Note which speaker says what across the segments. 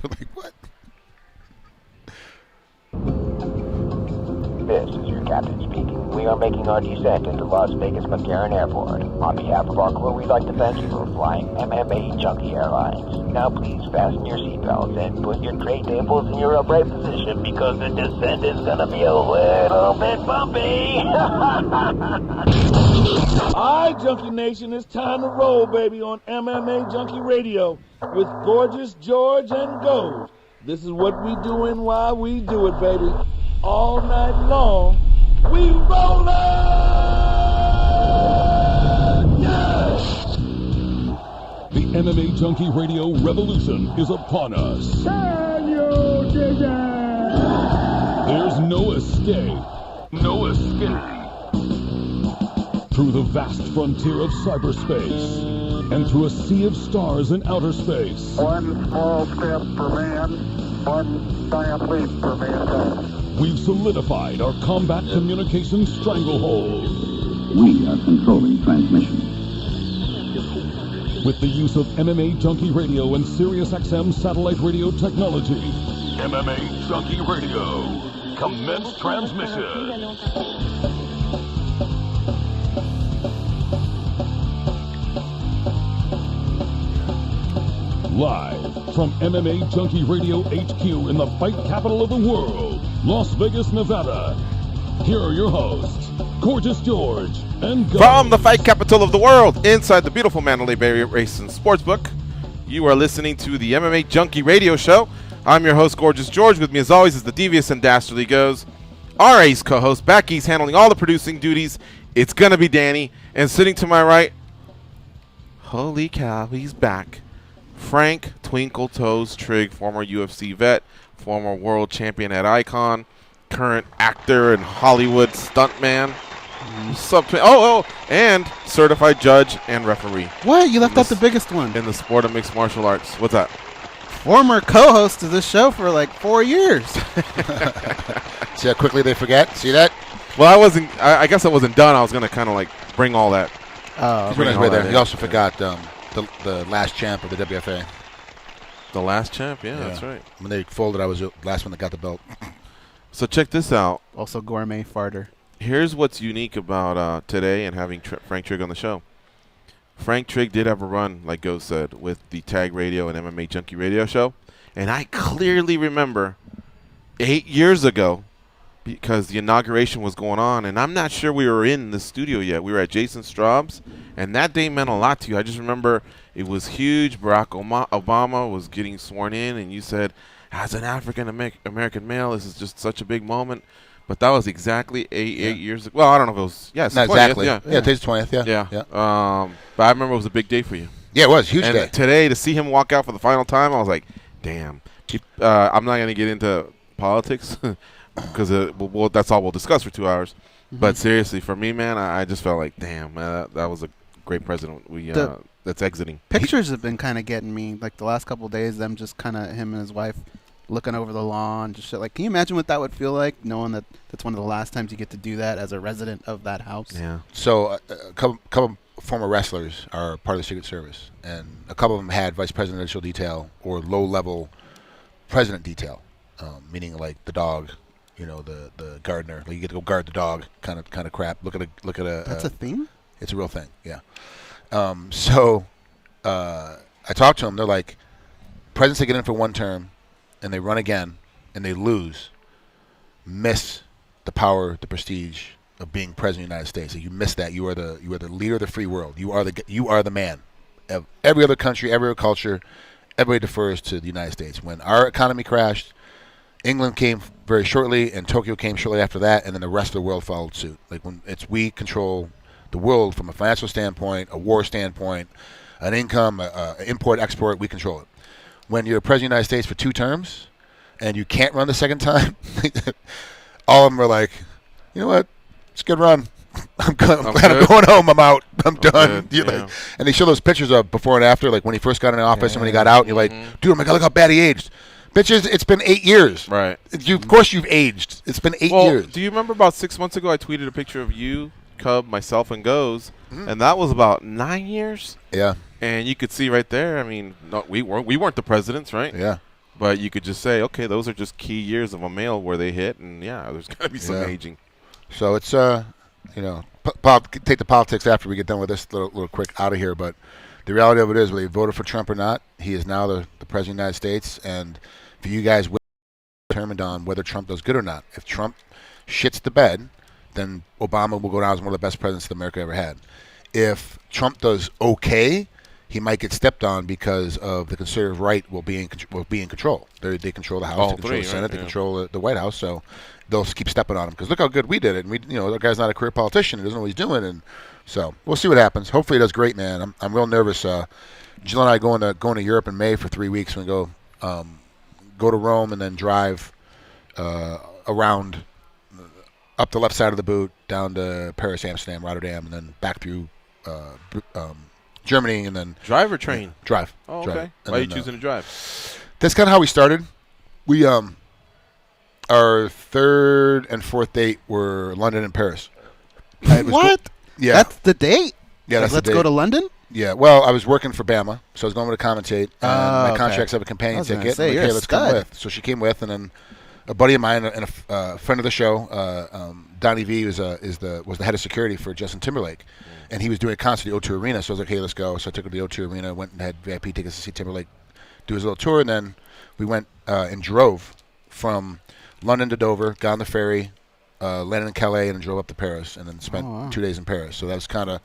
Speaker 1: Like, what?
Speaker 2: This is your captain speaking. We are making our descent into Las Vegas McCarran Airport. On behalf of our crew, we'd like to thank you for flying MMAjunkie Airlines. Now please fasten your seatbelts and put your tray tables in your upright position because the descent is gonna be a little bit bumpy.
Speaker 3: Alright, Junkie Nation, it's time to roll, baby, on MMAjunkie Radio with Gorgeous George and Gold. This is what we do and why we do it, baby. All night long, we rollin'! Yes!
Speaker 4: The MMAjunkie Radio revolution is upon us.
Speaker 3: Can you dig it?
Speaker 4: There's no escape. No escape. Through the vast frontier of cyberspace and through a sea of stars in outer space.
Speaker 5: One small step for man, one giant leap for mankind.
Speaker 4: We've solidified our combat communication stranglehold.
Speaker 6: We are controlling transmission.
Speaker 4: With the use of MMAjunkie Radio and SiriusXM satellite radio technology. MMAjunkie Radio. Commence transmission. Live from MMAjunkie Radio HQ in the fight capital of the world, Las Vegas, Nevada. Here are your hosts, Gorgeous George and Go.
Speaker 7: From the fight capital of the world, inside the beautiful Mandalay Bay Racing Sportsbook, you are listening to the MMAjunkie Radio Show. I'm your host, Gorgeous George. With me, as always, is the devious and dastardly Goes. Our ace co-host, back east, handling all the producing duties. It's going to be Danny. And sitting to my right, holy cow, he's back. Frank Twinkle Toes Trigg, former UFC vet, former world champion at Icon, current actor and Hollywood stuntman, and certified judge and referee.
Speaker 1: What? You left out the biggest one.
Speaker 7: In the sport of mixed martial arts. What's that?
Speaker 1: Former co-host of this show for like 4 years.
Speaker 8: See how quickly they forget? See that?
Speaker 7: Well, I guess I wasn't done. I was going to kind of like bring all that.
Speaker 8: You also forgot the last champ of the WFA.
Speaker 7: The last champ? Yeah, that's right.
Speaker 8: When they folded, I was the last one that got the belt.
Speaker 7: So check this out.
Speaker 1: Also gourmet farter.
Speaker 7: Here's what's unique about today and having Frank Trigg on the show. Frank Trigg did have a run, like Go said, with the Tag Radio and MMAjunkie Radio Show. And I clearly remember 8 years ago, because the inauguration was going on, and I'm not sure we were in the studio yet. We were at Jason Straub's, and that day meant a lot to you. I just remember it was huge. Barack Obama was getting sworn in, and you said, as an African-American male, this is just such a big moment. But that was exactly eight years ago. Well, I don't know if it was. Yes,
Speaker 8: not
Speaker 7: 20th,
Speaker 8: exactly.
Speaker 7: Yeah,
Speaker 8: today's 20th.
Speaker 7: Yeah. But I remember it was a big day for you.
Speaker 8: Yeah, it was. Huge
Speaker 7: and
Speaker 8: day.
Speaker 7: Today, to see him walk out for the final time, I was like, damn. I'm not going to get into politics because that's all we'll discuss for 2 hours. Mm-hmm. But seriously, for me, man, I just felt like, damn, man, that was a great president that's exiting.
Speaker 1: Pictures have been kind of getting me, like the last couple of days, them just kind of, him and his wife, looking over the lawn, just shit. Like, can you imagine what that would feel like, knowing that that's one of the last times you get to do that as a resident of that house?
Speaker 7: Yeah.
Speaker 8: So a couple former wrestlers are part of the Secret Service, and a couple of them had vice presidential detail or low-level president detail, meaning like the dog, the gardener. Like you get to go guard the dog, kind of crap. Look at a.
Speaker 1: That's a thing?
Speaker 8: It's a real thing. Yeah. So I talked to them. They're like, presidents that get in for one term, and they run again, and they lose, miss the power, the prestige of being president of the United States. So you miss that. You are the leader of the free world. You are the man. Of every other country, every other culture, everybody defers to the United States. When our economy crashed, England came very shortly, and Tokyo came shortly after that, and then the rest of the world followed suit. Like we control the world from a financial standpoint, a war standpoint, an income, import, export. We control it. When you're president of the United States for 2 terms and you can't run the second time, all of them are like, you know what? It's a good run. I'm going home. I'm out. I'm done. Like, and they show those pictures of before and after, like when he first got in the office and when he got out, and you're like, dude, oh my God, look how bad he aged. Bitches, it's been 8 years.
Speaker 7: Right.
Speaker 8: Of course you've aged. It's been 8 years.
Speaker 7: Do you remember about 6 months ago I tweeted a picture of you, Cub, myself, and Goes, and that was about 9 years?
Speaker 8: Yeah.
Speaker 7: And you could see right there, I mean, no, we weren't the presidents, right?
Speaker 8: Yeah.
Speaker 7: But you could just say, okay, those are just key years of a male where they hit, and there's got to be some aging.
Speaker 8: So it's take the politics after we get done with this little quick out of here. But the reality of it is, whether you voted for Trump or not, he is now the president of the United States, and for you guys, determined on whether Trump does good or not. If Trump shits the bed, then Obama will go down as one of the best presidents that America ever had. If Trump does okay, he might get stepped on because of the conservative right will be in control. They control the House, they control the Senate, they control the White House, so they'll keep stepping on him. Because look how good we did it, and the guy's not a career politician, he doesn't know what he's doing, and so we'll see what happens. Hopefully he does great, man. I'm real nervous. Jill and I going to Europe in May for 3 weeks. We go to Rome and then drive around up the left side of the boot down to Paris, Amsterdam, Rotterdam, and then back through Germany, and then
Speaker 7: drive or train?
Speaker 8: Drive.
Speaker 7: Oh,
Speaker 8: drive.
Speaker 7: okay. Why are you choosing to drive?
Speaker 8: That's kind of how we started. We our third and fourth date were London and Paris.
Speaker 1: What?
Speaker 8: Yeah,
Speaker 1: that's the date.
Speaker 8: Yeah, that's
Speaker 1: let's go to London.
Speaker 8: Yeah, well, I was working for Bama, so I was going to commentate. My contracts have a companion ticket.
Speaker 1: Say,
Speaker 8: hey, let's come with. So she came with, and then a buddy of mine and a friend of the show, Donnie V, was the head of security for Justin Timberlake, and he was doing a concert at the O2 Arena. So I was like, hey, let's go. So I took her to the O2 Arena, went and had VIP tickets to see Timberlake do his little tour, and then we went and drove from London to Dover, got on the ferry, landed in Calais, and then drove up to Paris, and then spent 2 days in Paris. So that's kind of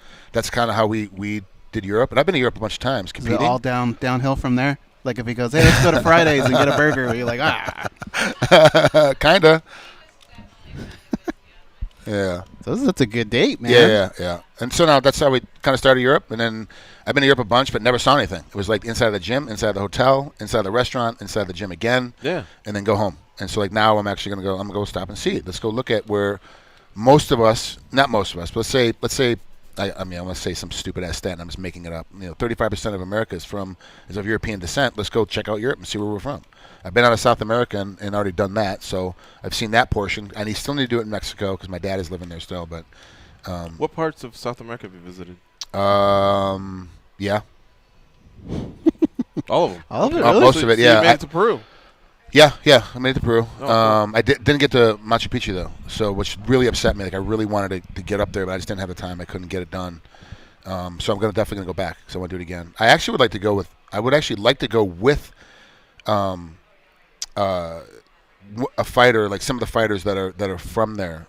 Speaker 8: how we did Europe, and I've been to Europe a bunch of times competing.
Speaker 1: Is it all downhill from there? Like if he goes, hey, let's go to Fridays and get a burger, you're like,
Speaker 8: kinda. Yeah.
Speaker 1: So that's a good date, man.
Speaker 8: Yeah. And so now that's how we kind of started Europe, and then I've been to Europe a bunch, but never saw anything. It was like inside the gym, inside the hotel, inside the restaurant, inside the gym again.
Speaker 7: Yeah.
Speaker 8: And then go home. And so like now I'm actually gonna go stop and see it. Let's go look at where most of us, not most of us, but let's say. I'm going to say some stupid ass stat, and I'm just making it up. 35% of America is of European descent. Let's go check out Europe and see where we're from. I've been out of South America and already done that, so I've seen that portion. And I still need to do it in Mexico because my dad is living there still. But
Speaker 7: what parts of South America have you visited?
Speaker 8: Yeah,
Speaker 7: all of them.
Speaker 1: All of it, really?
Speaker 8: Most of it. Yeah,
Speaker 7: you made it to Peru.
Speaker 8: Yeah, I made it to Peru.
Speaker 7: Oh, cool.
Speaker 8: I didn't get to Machu Picchu though, which really upset me. Like I really wanted to get up there, but I just didn't have the time. I couldn't get it done. So I'm definitely gonna go back. So I want to do it again. I actually would like to go with. I would actually like to go with, a fighter, like some of the fighters that are from there.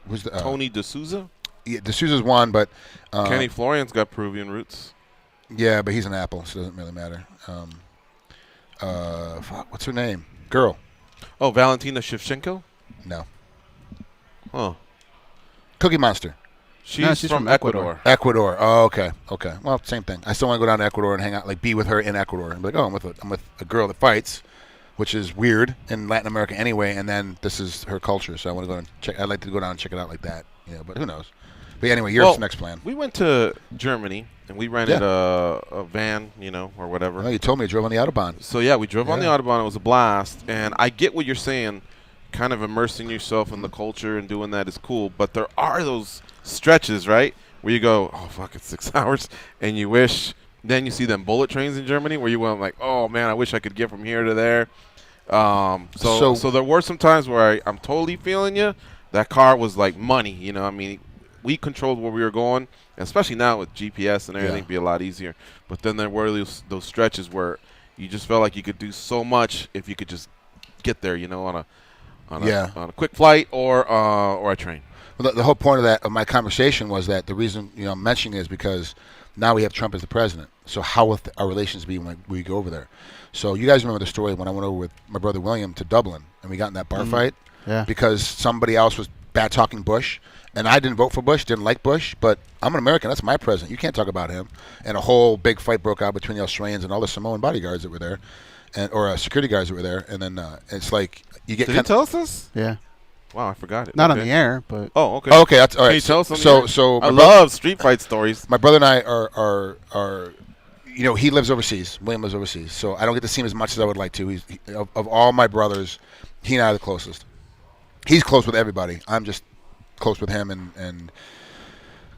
Speaker 8: Who's the
Speaker 7: Tony D'Souza?
Speaker 8: Yeah, D'Souza's one, but
Speaker 7: Kenny Florian's got Peruvian roots.
Speaker 8: Yeah, but he's an apple, so it doesn't really matter. What's her name? Girl.
Speaker 7: Oh, Valentina Shevchenko?
Speaker 8: No.
Speaker 7: Huh.
Speaker 8: Cookie Monster.
Speaker 7: She's from Ecuador.
Speaker 8: Ecuador. Oh, okay. Well, same thing. I still want to go down to Ecuador and hang out, like be with her in Ecuador, and be like, oh, I'm with a girl that fights, which is weird in Latin America anyway. And then this is her culture, so I want to go and check. I'd like to go down and check it out like that. But who knows? But anyway, Europe's the next plan.
Speaker 7: We went to Germany and we rented a van, or whatever.
Speaker 8: Oh, you told me you drove on the Autobahn.
Speaker 7: So yeah, we drove on the Autobahn. It was a blast, and I get what you're saying. Kind of immersing yourself in the culture and doing that is cool, but there are those stretches, right, where you go, oh fuck, it's 6 hours, and you wish. Then you see them bullet trains in Germany where you went like, oh man, I wish I could get from here to there. So there were some times where I'm totally feeling you. That car was like money, I mean, we controlled where we were going, especially now with GPS and everything, it'd be a lot easier. But then there were those stretches where you just felt like you could do so much if you could just get there, on a quick flight or a train.
Speaker 8: Well, the whole point of my conversation was that the reason I'm mentioning it is because now we have Trump as the president. So how will our relations be when we go over there? So you guys remember the story when I went over with my brother William to Dublin and we got in that bar fight because somebody else was bad talking Bush. And I didn't vote for Bush, didn't like Bush, but I'm an American. That's my president. You can't talk about him. And a whole big fight broke out between the Australians and all the Samoan bodyguards that were there, or security guards that were there. And then it's like you get.
Speaker 7: Did you tell us this?
Speaker 1: Yeah.
Speaker 7: Wow, I forgot it.
Speaker 1: Not on the air, but.
Speaker 7: Oh, okay.
Speaker 8: Oh, okay, that's all right.
Speaker 7: Can you tell us on the air?
Speaker 8: So
Speaker 7: I love street fight stories.
Speaker 8: My brother and I are he lives overseas. William lives overseas, so I don't get to see him as much as I would like to. Of all my brothers, he and I are the closest. He's close with everybody. I'm just close with him and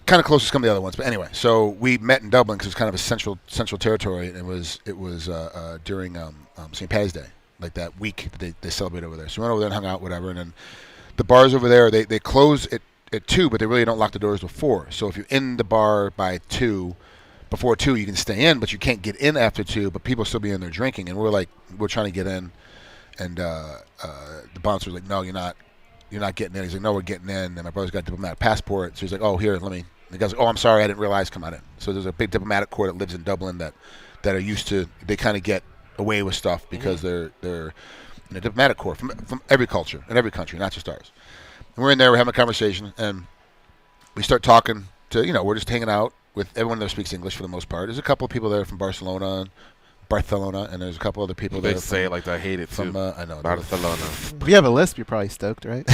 Speaker 8: kind of close to some of the other ones. But anyway, so we met in Dublin because it's kind of a central territory, and it was during St. Patty's Day. that week that they celebrate over there. So we went over there and hung out, whatever. And then the bars over there, they close at 2, but they really don't lock the doors before. So if you're in the bar by 2, before 2, you can stay in, but you can't get in after 2. But people still be in there drinking, and we're trying to get in, and the bouncer's like, no, you're not getting in. He's like, no, we're getting in. And my brother's got a diplomatic passport, so he's like, oh, here, let me. The guy's like, oh, I'm sorry, I didn't realize. Come on in. So there's a big diplomatic corps that lives in Dublin that are used to. They kind of get away with stuff because they're in a diplomatic corps from every culture and every country, not just ours. And we're in there, we're having a conversation, and we start talking to, we're just hanging out with everyone that speaks English for the most part. There's a couple of people there from Barcelona, and there's a couple other people there.
Speaker 7: They say it like that. I hate it
Speaker 8: from,
Speaker 7: too.
Speaker 8: I know.
Speaker 7: Barcelona.
Speaker 1: If you have a lisp, you're probably stoked, right?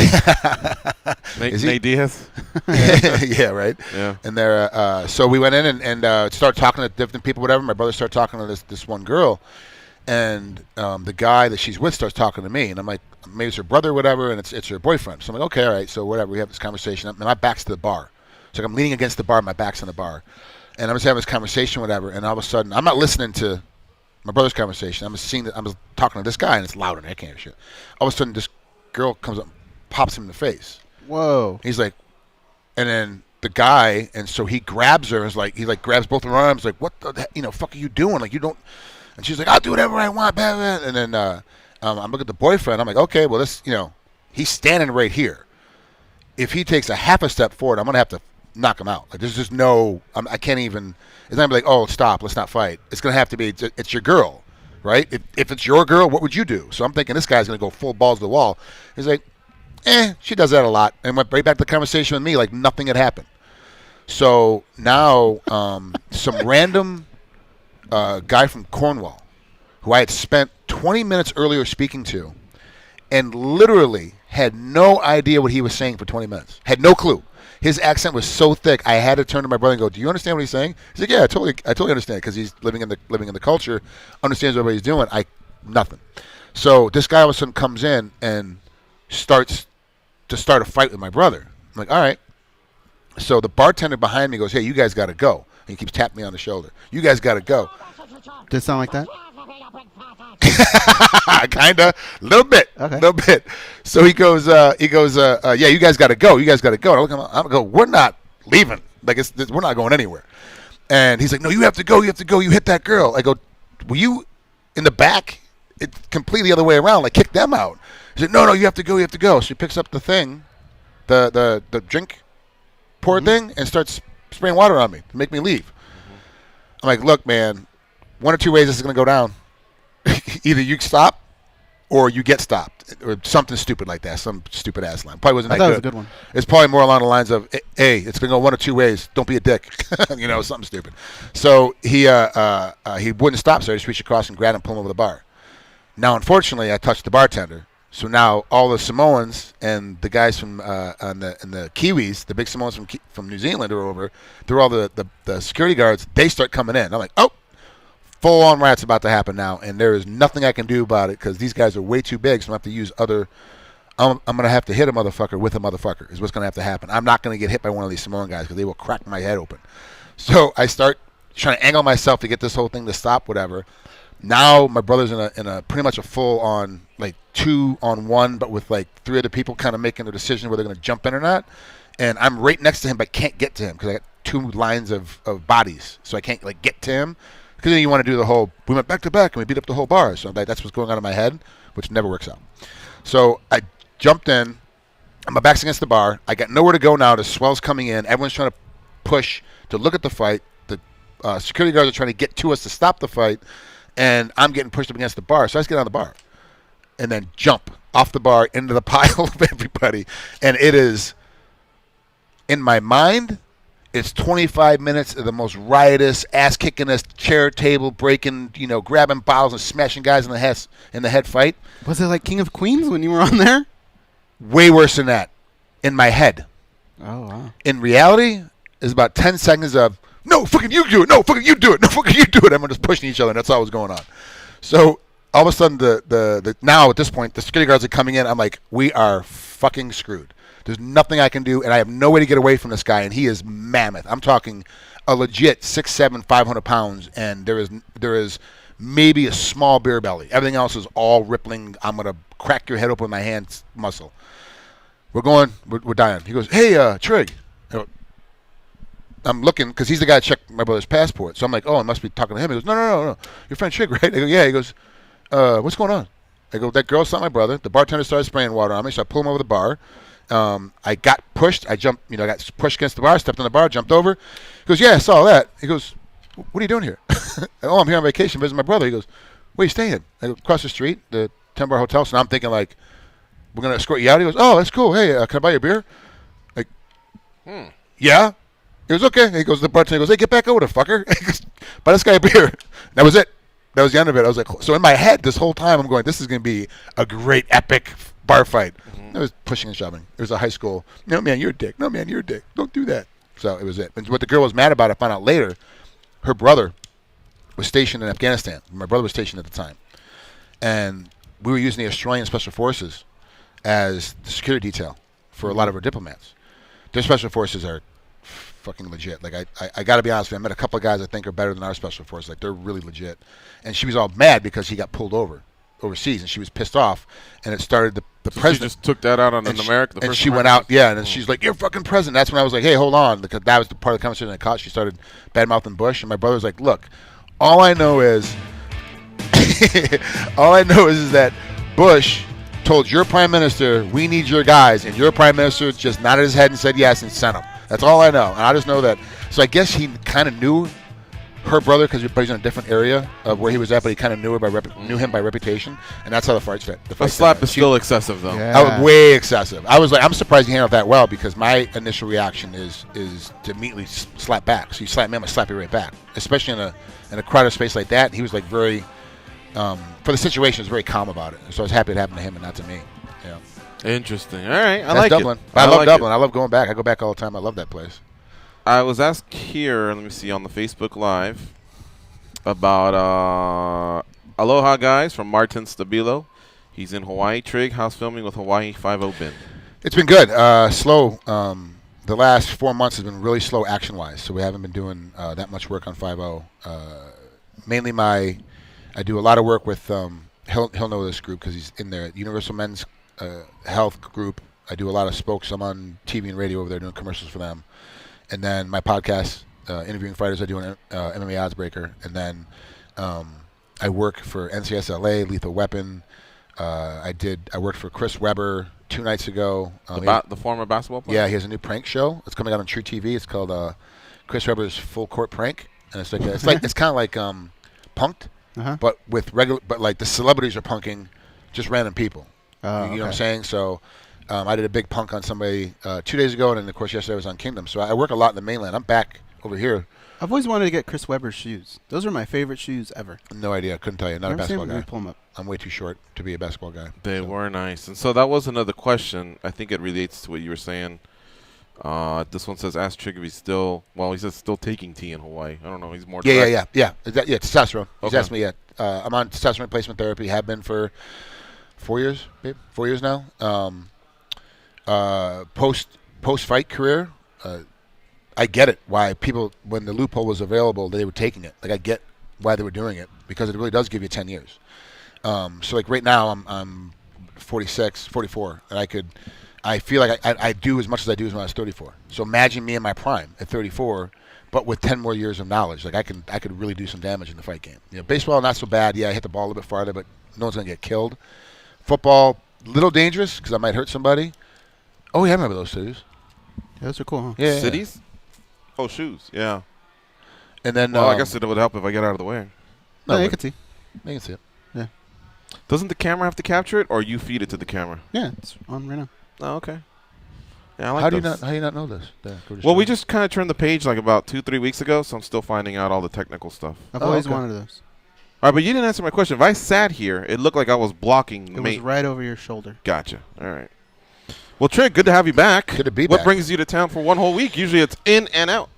Speaker 7: Nate Diaz?
Speaker 8: Yeah, right.
Speaker 7: Yeah.
Speaker 8: And they're, so we went in and started talking to different people, whatever. My brother started talking to this one girl, and the guy that she's with starts talking to me, and I'm like, maybe it's her brother or whatever, and it's her boyfriend. So I'm like, okay, all right, so whatever. We have this conversation, and my back's to the bar. So I'm leaning against the bar, my back's on the bar, and I'm just having this conversation, whatever, and all of a sudden, I'm not listening to my brother's conversation. I'm talking to this guy, and it's loud, and I can't hear shit. All of a sudden, this girl comes up, pops him in the face.
Speaker 1: Whoa.
Speaker 8: He's like, and then the guy, and so he grabs her, he grabs both her arms, like, what the fuck are you doing? Like, you don't. And she's like, I'll do whatever I want, blah, blah. And then I'm looking at the boyfriend. I'm like, okay, well, this, he's standing right here. If he takes a half a step forward, I'm going to have to knock him out. Like, there's just no, I can't even, it's not going to be like, oh, stop, let's not fight. It's going to have to be, it's your girl, right? If it's your girl, what would you do? So I'm thinking this guy's going to go full balls to the wall. He's like, she does that a lot. And went right back to the conversation with me like nothing had happened. So now some random guy from Cornwall, who I had spent 20 minutes earlier speaking to, and literally had no idea what he was saying for 20 minutes. Had no clue. His accent was so thick, I had to turn to my brother and go, "Do you understand what he's saying?" He's like, "Yeah, I totally understand," because he's living in the culture, understands what everybody's doing. Nothing. So this guy all of a sudden comes in and starts to start a fight with my brother. I'm like, all right. So the bartender behind me goes, "Hey, you guys got to go." And he keeps tapping me on the shoulder. "You guys got to go."
Speaker 1: Did it sound like that?
Speaker 8: Kinda, little bit. So he goes, yeah, you guys got to go. You guys got to go. And I'm go, we're not leaving. Like we're not going anywhere. And he's like, no, you have to go. You have to go. You hit that girl. I go, were you in the back? It's completely the other way around. Like kick them out. He said, no, you have to go. You have to go. So he picks up the thing, the drink pour thing, and starts spraying water on me to make me leave. I'm like, look, man, one or two ways this is going to go down. Either you stop or you get stopped, or something stupid like that, some stupid ass line. Probably wasn't that good.
Speaker 1: I thought it was a good one.
Speaker 8: It's probably more along the lines of, hey, it's going to go one or two ways. Don't be a dick. Something stupid. So he wouldn't stop, so I just reached across and grabbed him and pulled him over the bar. Now, unfortunately, I touched the bartender. So now all the Samoans and the guys from and the Kiwis, the big Samoans from New Zealand are over. They're all the security guards. They start coming in. I'm like, oh, full-on riot's about to happen now, and there is nothing I can do about it because these guys are way too big, so I'm going to have to use other – I'm going to have to hit a motherfucker with a motherfucker is what's going to have to happen. I'm not going to get hit by one of these Samoan guys because they will crack my head open. So I start trying to angle myself to get this whole thing to stop, whatever. Now my brother's in a pretty much a full-on, like, 2-on-1, but with, like, 3 other people kind of making a decision whether they're going to jump in or not. And I'm right next to him but can't get to him because I got 2 lines of bodies, so I can't, like, get to him. Because then you want to do the whole, we went back to back and we beat up the whole bar. So that's what's going on in my head, which never works out. So I jumped in. My back's against the bar. I got nowhere to go now. The swell's coming in. Everyone's trying to push to look at the fight. The security guards are trying to get to us to stop the fight. And I'm getting pushed up against the bar. So I just get on the bar and then jump off the bar into the pile of everybody. And it is, in my mind, it's 25 minutes of the most riotous, ass-kickingest, chair table breaking, grabbing bottles and smashing guys in the head fight.
Speaker 1: Was it like King of Queens when you were on there?
Speaker 8: Way worse than that. In my head.
Speaker 1: Oh, wow.
Speaker 8: In reality, it's about 10 seconds of, no, fucking you do it. No, fucking you do it. No, fucking you do it. Everyone just pushing each other, and that's all that was going on. So all of a sudden, now at this point, the security guards are coming in. I'm like, we are fucking screwed. There's nothing I can do, and I have no way to get away from this guy, and he is mammoth. I'm talking a legit 6'7", 500 pounds, and there is maybe a small beer belly. Everything else is all rippling. I'm going to crack your head open with my hand muscle. We're dying. He goes, hey, Trigg. I'm looking, because he's the guy that checked my brother's passport. So I'm like, oh, I must be talking to him. He goes, no. Your friend Trigg, right? I go, yeah. He goes, what's going on? I go, that girl saw my brother. The bartender started spraying water on me, so I pulled him over the bar. I got pushed. I jumped, I got pushed against the bar, stepped on the bar, jumped over. He goes, yeah, I saw that. He goes, what are you doing here? Oh, I'm here on vacation visiting my brother. He goes, where are you staying? I go, across the street, the 10-bar hotel. So now I'm thinking, like, we're going to escort you out. He goes, oh, that's cool. Hey, can I buy you a beer? Like, yeah. He goes, okay. He goes, the bartender goes, hey, get back over there, fucker. He goes, buy this guy a beer. That was it. That was the end of it. I was like, so in my head this whole time I'm going, this is going to be a great epic bar fight. I was pushing and shoving. It was a high school. No, man, you're a dick. No, man, you're a dick. Don't do that. So it was it. And what the girl was mad about, I found out later, her brother was stationed in Afghanistan. My brother was stationed at the time. And we were using the Australian Special Forces as the security detail for a lot of our diplomats. Their Special Forces are fucking legit. Like, I got to be honest with you, I met a couple of guys I think are better than our Special Forces. Like, they're really legit. And she was all mad because he got pulled overseas, and she was pissed off, and it started the president.
Speaker 7: She just took that out on an American.
Speaker 8: And she went out, yeah, and then she's like, "You're fucking president." That's when I was like, "Hey, hold on," because that was the part of the conversation I caught. She started bad mouthing Bush, and my brother was like, "Look, all I know is that Bush told your prime minister we need your guys, and your prime minister just nodded his head and said yes and sent them. That's all I know, and I just know that." So I guess he kind of knew her brother because he's in a different area of where he was at, but he kind of knew him by reputation, and that's how the fights fit.
Speaker 7: A slap is still excessive, though.
Speaker 8: Yeah. I was way excessive. I was like, I'm surprised he handled that well, because my initial reaction is to immediately slap back. So you slap me, I'm gonna slap you right back, especially in a crowded space like that. He was like very, for the situation, was very calm about it. So I was happy it happened to him and not to me. Yeah.
Speaker 7: Interesting. All right,
Speaker 8: that's like Dublin. It. I love Dublin. I love going back. I go back all the time. I love that place.
Speaker 7: I was asked here, let me see, on the Facebook Live about Aloha guys from Martin Stabilo. He's in Hawaii. Trigg, how's filming with Hawaii 5-0 been?
Speaker 8: It's been good. Slow. The last 4 months has been really slow action-wise, so we haven't been doing that much work on 5-0. Mainly I do a lot of work with, he'll know this group because he's in there, Universal Men's Health Group. I do a lot of spokes. I'm on TV and radio over there doing commercials for them. And then my podcast, interviewing fighters, I do an MMA Oddsbreaker. And then I work for NCSLA, Lethal Weapon. I worked for Chris Webber 2 nights ago.
Speaker 7: The former basketball player?
Speaker 8: Yeah, he has a new prank show. It's coming out on True TV. It's called Chris Webber's Full Court Prank. And it's it's kind of like Punked, but with but like the celebrities are punking just random people. You know what I'm saying? So I did a big punk on somebody 2 days ago, and then of course yesterday I was on Kingdom. So I work a lot in the mainland. I'm back over here.
Speaker 1: I've always wanted to get Chris Webber's shoes. Those are my favorite shoes ever.
Speaker 8: No idea. Couldn't tell you. Not a basketball guy.
Speaker 1: Pull them up.
Speaker 8: I'm way too short to be a basketball guy.
Speaker 7: They were nice. And so that was another question. I think it relates to what you were saying. This one says, ask Trigg if he's still, he says still taking tea in Hawaii. I don't know. He's more direct.
Speaker 8: Yeah, testosterone. He's asked me, I'm on testosterone replacement therapy. Have been for 4 years, babe. 4 years now. Post-fight career, I get it why people, when the loophole was available, they were taking it. Like, I get why they were doing it, because it really does give you 10 years. So like right now I'm 46, 44, and I feel like I do as much as I do as when I was 34. So imagine me in my prime at 34, but with 10 more years of knowledge. Like I could really do some damage in the fight game. Baseball not so bad. Yeah, I hit the ball a little bit farther, but no one's gonna get killed. Football, little dangerous because I might hurt somebody. Oh yeah, I remember those shoes.
Speaker 1: Yeah, those are cool, huh?
Speaker 8: Yeah.
Speaker 7: Cities? Oh, shoes. Yeah.
Speaker 8: And then
Speaker 7: I guess it would help if I get out of the way.
Speaker 1: No, you can see.
Speaker 8: You can see it.
Speaker 1: Yeah.
Speaker 7: Doesn't the camera have to capture it, or you feed it to the camera?
Speaker 1: Yeah, it's on right now.
Speaker 7: Oh, okay. Yeah, I like
Speaker 8: How
Speaker 7: those.
Speaker 8: do you not know this?
Speaker 7: Well, we just kind of turned the page like about 2-3 weeks ago, so I'm still finding out all the technical stuff.
Speaker 1: I've always wanted those.
Speaker 7: All right, but you didn't answer my question. If I sat here, it looked like I was blocking.
Speaker 1: It was right over your shoulder.
Speaker 7: Gotcha. All right. Well, Trigg, good to have you back.
Speaker 8: Good to be
Speaker 7: back.
Speaker 8: What
Speaker 7: brings you to town for one whole week? Usually it's in and out.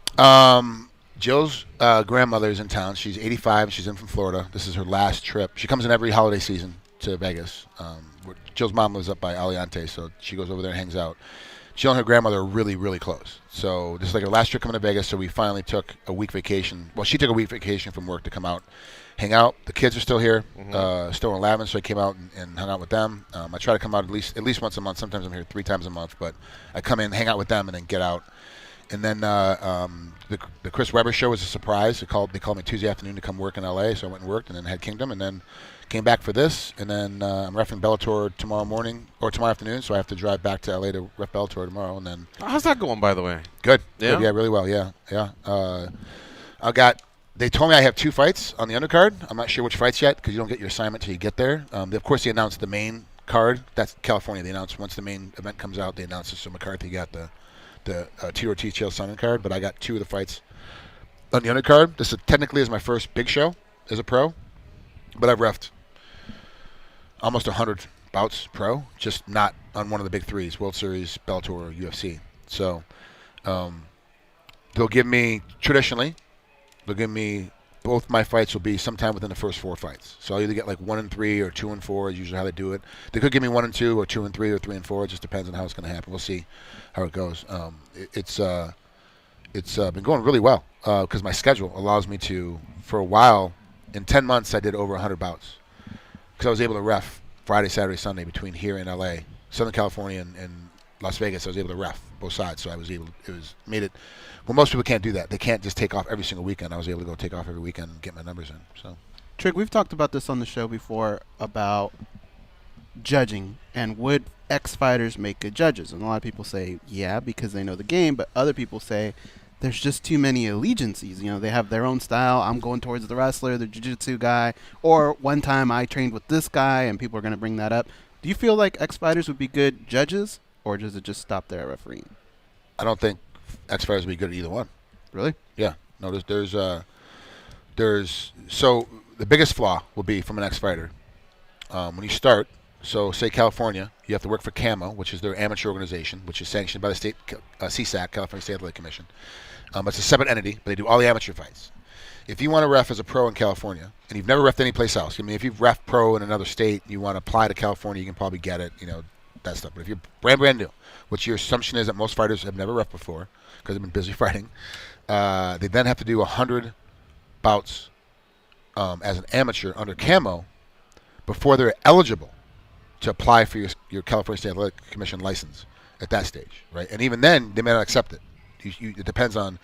Speaker 8: Jill's grandmother is in town. She's 85. She's in from Florida. This is her last trip. She comes in every holiday season to Vegas. Jill's mom lives up by Aliante, so she goes over there and hangs out. Jill and her grandmother are really, really close. So this is like her last trip coming to Vegas, so we finally took a week vacation. Well, she took a week vacation from work to come out, hang out. The kids are still here, still in Lavin, so I came out and hung out with them. I try to come out at least once a month. Sometimes I'm here 3 times a month, but I come in, hang out with them, and then get out. And then the Chris Webber show was a surprise. They called me Tuesday afternoon to come work in L.A., so I went and worked, and then had Kingdom, and then came back for this, and then I'm reffing Bellator tomorrow afternoon, so I have to drive back to L.A. to ref Bellator tomorrow, and then...
Speaker 7: How's that going, by the way?
Speaker 8: Good.
Speaker 7: Yeah?
Speaker 8: Good, yeah, really well, yeah. They told me I have 2 fights on the undercard. I'm not sure which fights yet, because you don't get your assignment until you get there. Of course, they announced the main card. That's California. They announced once the main event comes out, they announced it, so McCarthy got the Tito Ortiz Chael Sonnen card, but I got 2 of the fights on the undercard. This technically is my first big show as a pro, but I've reffed almost 100 bouts pro, just not on one of the big 3s, World Series, Bellator, or UFC. So they'll give me both my fights will be sometime within the first 4 fights. So I'll either get like 1 and 3 or 2 and 4 is usually how they do it. They could give me 1 and 2 or 2 and 3 or 3 and 4. It just depends on how it's going to happen. We'll see how it goes. It's been going really well because my schedule allows me to, for a while, in 10 months I did over 100 bouts because I was able to ref Friday, Saturday, Sunday between here and LA, Southern California and Las Vegas. I was able to ref both sides, so made it. Well, most people can't do that. They can't just take off every single weekend. I was able to go take off every weekend and get my numbers in. So,
Speaker 1: Trigg, we've talked about this on the show before about judging and would ex-fighters make good judges? And a lot of people say, yeah, because they know the game, but other people say there's just too many allegiances. You know, they have their own style. I'm going towards the wrestler, the jiu-jitsu guy, or one time I trained with this guy, and people are going to bring that up. Do you feel like ex-fighters would be good judges, or does it just stop there at refereeing?
Speaker 8: I don't think ex-fighters would be good at either one.
Speaker 1: Really?
Speaker 8: Yeah. No, so the biggest flaw will be from an ex-fighter. When you start, so say California, you have to work for CAMO, which is their amateur organization, which is sanctioned by the state, CSAC, California State Athletic Commission. It's a separate entity, but they do all the amateur fights. If you want to ref as a pro in California, and you've never refed any place else, I mean, if you've ref pro in another state, and you want to apply to California, you can probably get it, you know, that stuff. But if you're brand new, which your assumption is that most fighters have never ref before because they've been busy fighting, they then have to do 100 bouts as an amateur under CAMO before they're eligible to apply for your California State Athletic Commission license at that stage, right? And even then, they may not accept it. It depends on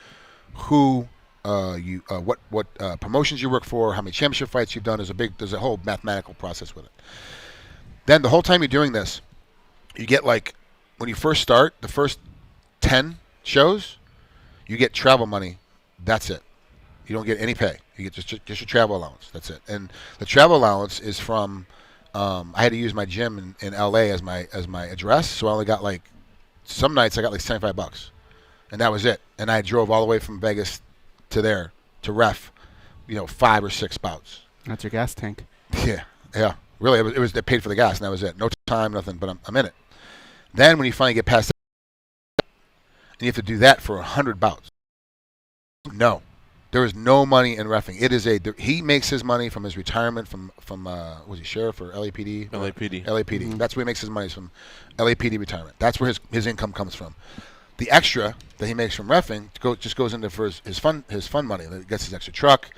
Speaker 8: who what promotions you work for, how many championship fights you've done. There's a whole mathematical process with it. Then the whole time you're doing this, you get like, when you first start, the first 10 shows, you get travel money. That's it. You don't get any pay. You get just your travel allowance. That's it. And the travel allowance is from, I had to use my gym in LA as my address, so I only got like, some nights I got like $75, and that was it. And I drove all the way from Vegas to there to ref, 5 or 6 bouts.
Speaker 1: That's your gas tank.
Speaker 8: Yeah. Really, it was they paid for the gas, and that was it. No time, nothing, but I'm in it. Then when you finally get past that, and you have to do that for 100 bouts. No. There is no money in reffing. It is he makes his money from his retirement from was he sheriff or LAPD?
Speaker 7: LAPD.
Speaker 8: LAPD. That's where he makes his money, from LAPD retirement. That's where his income comes from. The extra that he makes from reffing just goes into for his fun money. He gets his extra truck.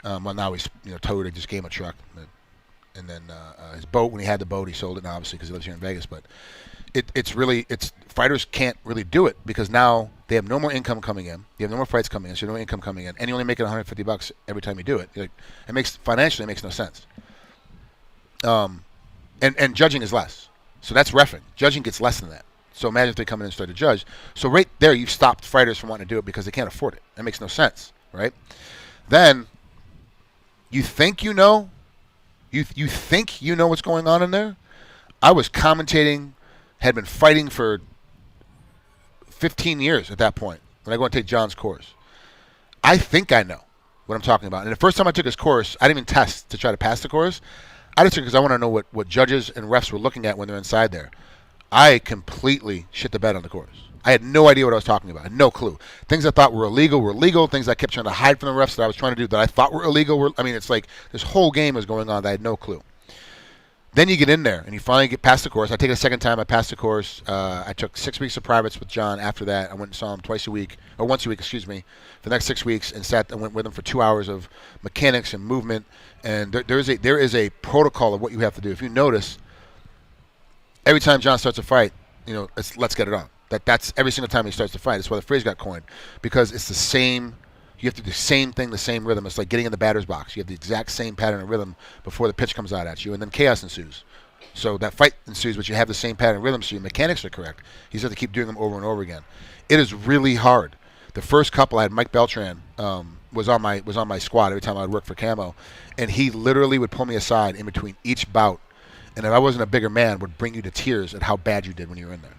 Speaker 8: Well, now he's towed. I just gave him a truck, and then his boat. When he had the boat, he sold it. Now, obviously, because he lives here in Vegas. But it's fighters can't really do it because now they have no more income coming in. You have no more fights coming in, so no more income coming in, and you only make it $150 every time you do it. Financially, it makes no sense. And judging is less, so that's reffing. Judging gets less than that. So imagine if they come in and start to judge. So right there, you've stopped fighters from wanting to do it because they can't afford it. That makes no sense, right? Then you think you know what's going on in there. I was commentating, had been fighting for 15 years at that point when I go and take John's course. I think I know what I'm talking about. And the first time I took his course, I didn't even test to try to pass the course. I just took it because I want to know what judges and refs were looking at when they're inside there. I completely shit the bed on the course. I had no idea what I was talking about. I had no clue. Things I thought were illegal were legal. Things I kept trying to hide from the refs that I was trying to do that I thought were illegal it's like this whole game was going on that I had no clue. Then you get in there, and you finally get past the course. I take it a second time. I passed the course. I took 6 weeks of privates with John after that. I went and saw him once a week, excuse me, for the next 6 weeks, and went with him for 2 hours of mechanics and movement. And there is a protocol of what you have to do. If you notice, every time John starts a fight, let's get it on. That's every single time he starts to fight. That's why the phrase got coined, because it's the same. You have to do the same thing, the same rhythm. It's like getting in the batter's box. You have the exact same pattern and rhythm before the pitch comes out at you, and then chaos ensues. So that fight ensues, but you have the same pattern and rhythm, so your mechanics are correct. You just have to keep doing them over and over again. It is really hard. The first couple, I had Mike Beltran was on my squad every time I would work for Camo, and he literally would pull me aside in between each bout, and if I wasn't a bigger man, would bring you to tears at how bad you did when you were in there.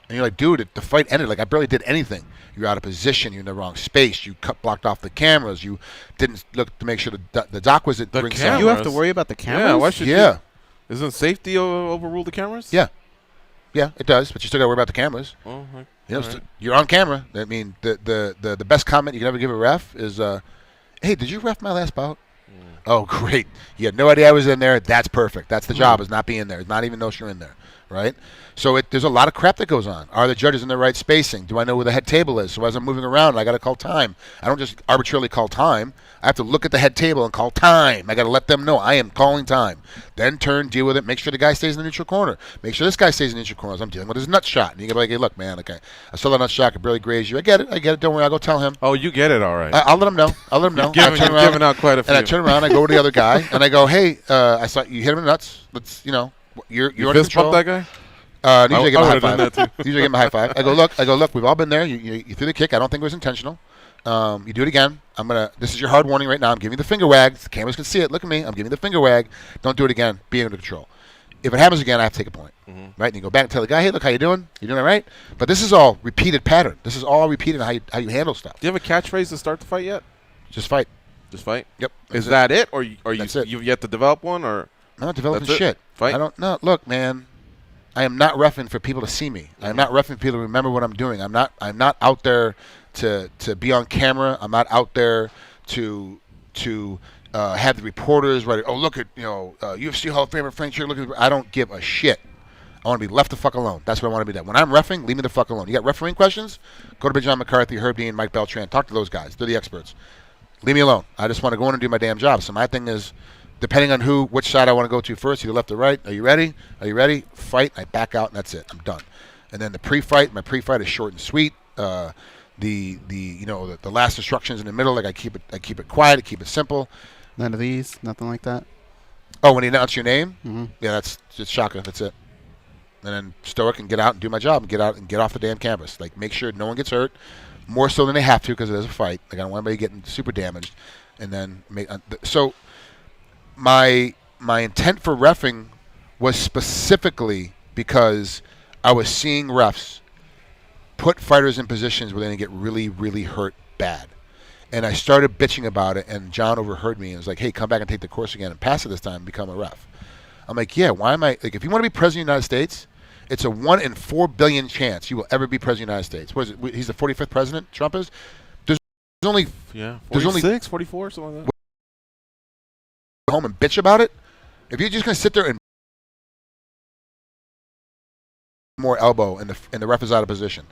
Speaker 8: And you're like, dude, the fight ended. Like, I barely did anything. You're out of position. You're in the wrong space. You blocked off the cameras. You didn't look to make sure the dock was at ringside.
Speaker 1: You have to worry about the cameras?
Speaker 7: Yeah, why should
Speaker 8: you?
Speaker 7: Isn't safety overrule the cameras?
Speaker 8: Yeah. Yeah, it does, but you still got to worry about the cameras.
Speaker 7: Oh, right.
Speaker 8: You're on camera. I mean, the best comment you can ever give a ref is, hey, did you ref my last bout? Oh, great. You had no idea I was in there. That's perfect. That's the job, is not being there. It's not even know you're in there, right? So there's a lot of crap that goes on. Are the judges in the right spacing? Do I know where the head table is? So as I'm moving around, I got to call time. I don't just arbitrarily call time. I have to look at the head table and call time. I got to let them know I am calling time. Then turn, deal with it. Make sure the guy stays in the neutral corner. Make sure this guy stays in the neutral corner as I'm dealing with his nut shot. And you can be like, hey, look, man, okay, I saw that nut shot. I could barely graze you. I get it. Don't worry. I'll go tell him.
Speaker 7: Oh, you get it, all right.
Speaker 8: I'll let him know.
Speaker 7: You've given out quite a few.
Speaker 8: And I turn around, I go to the other guy, and I go, hey, I saw you hit him in the nuts. Let's, you're
Speaker 7: you
Speaker 8: under
Speaker 7: fist
Speaker 8: control.
Speaker 7: bump that guy?
Speaker 8: Usually give him a high five.
Speaker 7: Usually
Speaker 8: give him a high five. I go, look, we've all been there. You threw the kick. I don't think it was intentional. You do it again. This is your hard warning right now. I'm giving you the finger wag. The cameras can see it. Look at me. I'm giving you the finger wag. Don't do it again. Be under control. If it happens again, I have to take a point. Right? And you go back and tell the guy, hey, look, how you doing? You doing all right? But this is all repeated pattern. This is all repeated how you handle stuff.
Speaker 7: Do you have a catchphrase to start the fight yet?
Speaker 8: Just fight.
Speaker 7: Just fight?
Speaker 8: Yep.
Speaker 7: Is that it? Or you've yet to develop one? Or
Speaker 8: I'm not developing shit.
Speaker 7: Fight?
Speaker 8: I don't know. Look, man. I am not reffing for people to see me. I am not reffing for people to remember what I'm doing. I'm not out there to be on camera. I'm not out there to have the reporters write, oh, look at UFC Hall of Famer Frank Trigg. Look at. I don't give a shit. I want to be left the fuck alone. That's what I want to be done. When I'm reffing, leave me the fuck alone. You got refereeing questions? Go to Big John McCarthy, Herb Dean, Mike Beltran. Talk to those guys. They're the experts. Leave me alone. I just want to go in and do my damn job. So my thing is, depending on which side I want to go to first, either left or right. Are you ready? Are you ready? Fight. I back out, and that's it. I'm done. And then my pre-fight is short and sweet. The last instructions in the middle, like I keep it quiet, I keep it simple.
Speaker 1: None of these, nothing like that.
Speaker 8: Oh, when you announce your name,
Speaker 1: Mm-hmm.
Speaker 8: yeah, that's just shaka. That's it. And then stoic and get out and do my job and get out and get off the damn canvas. Like make sure no one gets hurt, more so than they have to because it is a fight. Like I don't want anybody getting super damaged. And then so. My intent for reffing was specifically because I was seeing refs put fighters in positions where they're going to get really, really hurt bad. And I started bitching about it, and John overheard me and was like, hey, come back and take the course again and pass it this time and become a ref. I'm like, yeah, why am I? Like, if you want to be president of the United States, it's a 1 in 4 billion chance you will ever be president of the United States. What is it? He's the 45th president, Trump is? There's only
Speaker 7: 46, 44, something like that.
Speaker 8: Home and bitch about it. If you're just going to sit there and more elbow and the ref is out of position,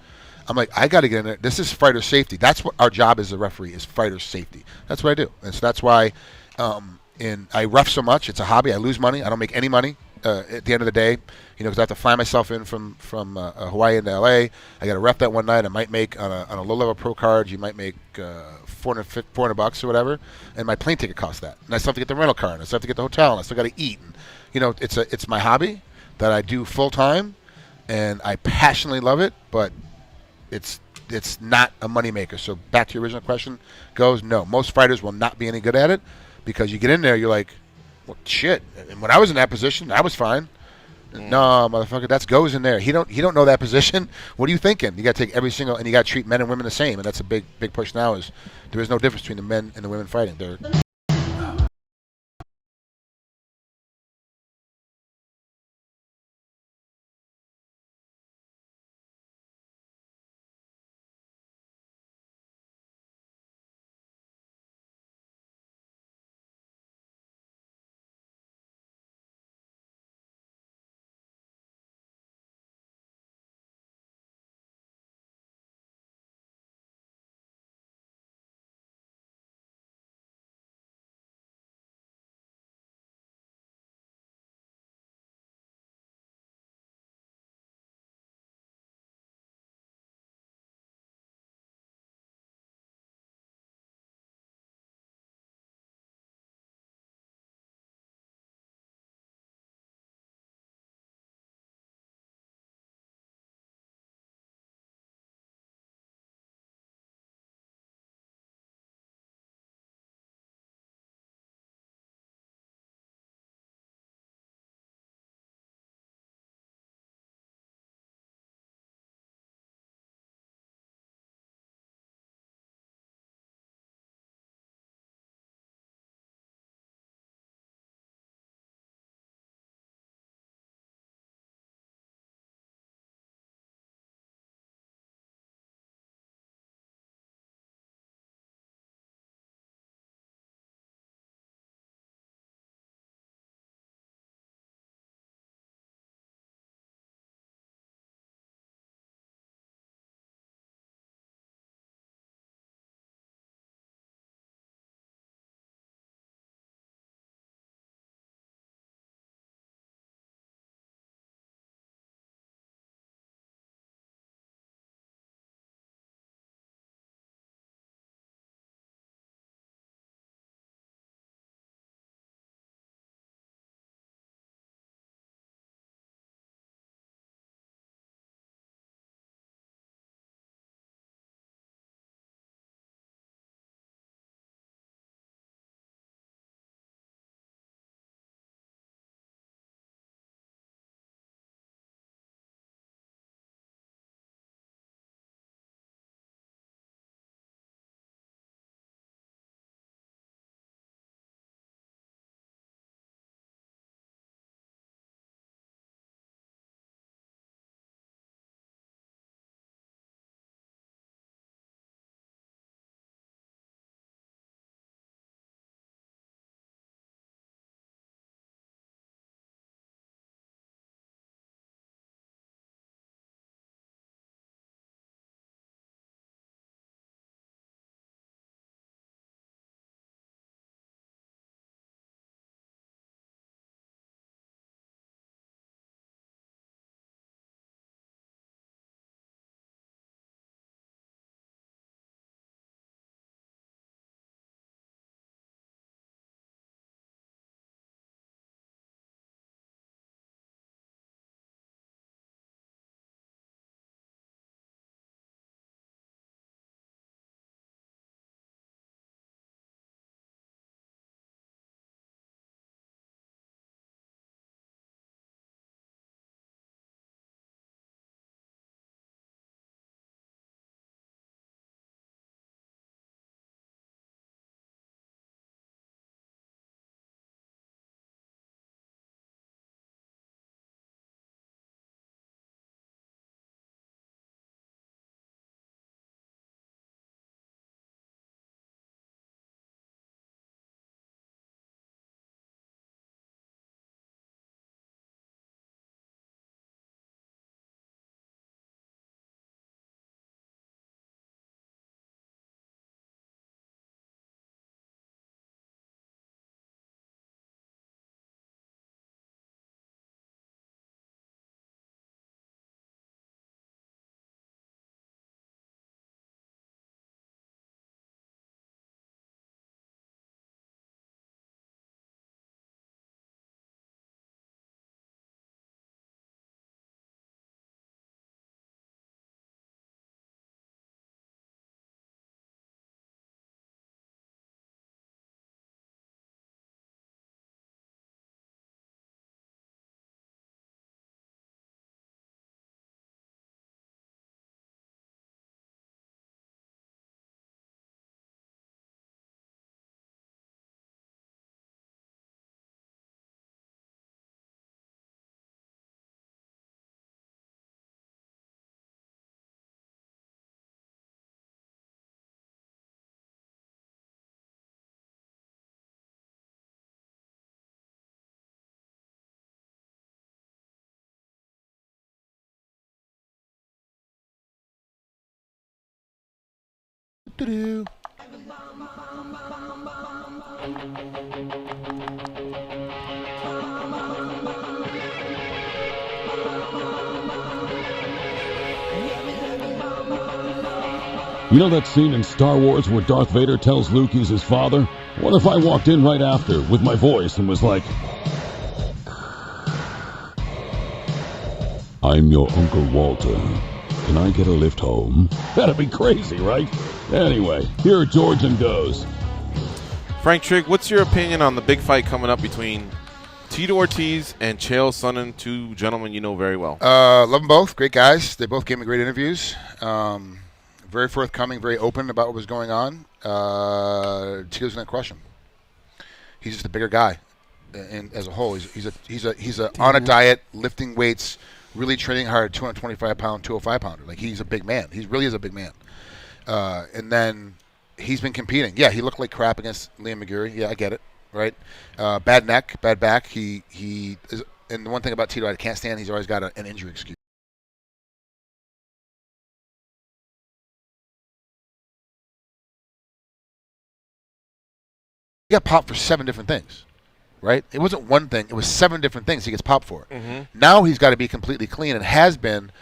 Speaker 8: I'm like, I got to get in there. This is fighter safety. That's what our job as a referee is, fighter safety. That's what I do, and so that's why. And I ref so much. It's a hobby. I lose money. I don't make any money at the end of the day. Because I have to fly myself in from Hawaii into LA. I got to ref that one night. I might make on a low level pro card. You might make $400 or whatever, and my plane ticket costs that. And I still have to get the rental car, and I still have to get the hotel, and I still got to eat. And, it's my hobby that I do full time, and I passionately love it. But it's not a moneymaker. So back to your original question goes, no, most fighters will not be any good at it because you get in there, you're like, well, shit. And when I was in that position, I was fine. No, motherfucker, that's goes in there. He don't know that position. What are you thinking? You got to take every single, and you got to treat men and women the same. And that's a big push now. Is there is no difference between the men and the women fighting. They're Do-do-do.
Speaker 4: You know that scene in Star Wars where Darth Vader tells Luke he's his father? What if I walked in right after with my voice and was like, I'm your Uncle Walter. Can I get a lift home? That'd be crazy, right? Anyway, here George and goes.
Speaker 7: Frank Trigg, what's your opinion on the big fight coming up between Tito Ortiz and Chael Sonnen, two gentlemen you know very well?
Speaker 8: Love them both. Great guys. They both gave me great interviews. Very forthcoming, very open about what was going on. Tito's going to crush him. He's just a bigger guy, and as a whole, he's on a diet, lifting weights, really training hard, 225-pound, 205-pounder. Like, he's a big man. He really is a big man. And then he's been competing. Yeah, he looked like crap against Liam McGurry. Yeah, I get it. Right? Bad neck, bad back. He is, and the one thing about Tito I can't stand, he's always got an injury excuse. He got popped for 7 different things, right? It wasn't one thing. It was 7 different things he gets popped for.
Speaker 7: Mm-hmm.
Speaker 8: Now he's got to be completely clean, and has been,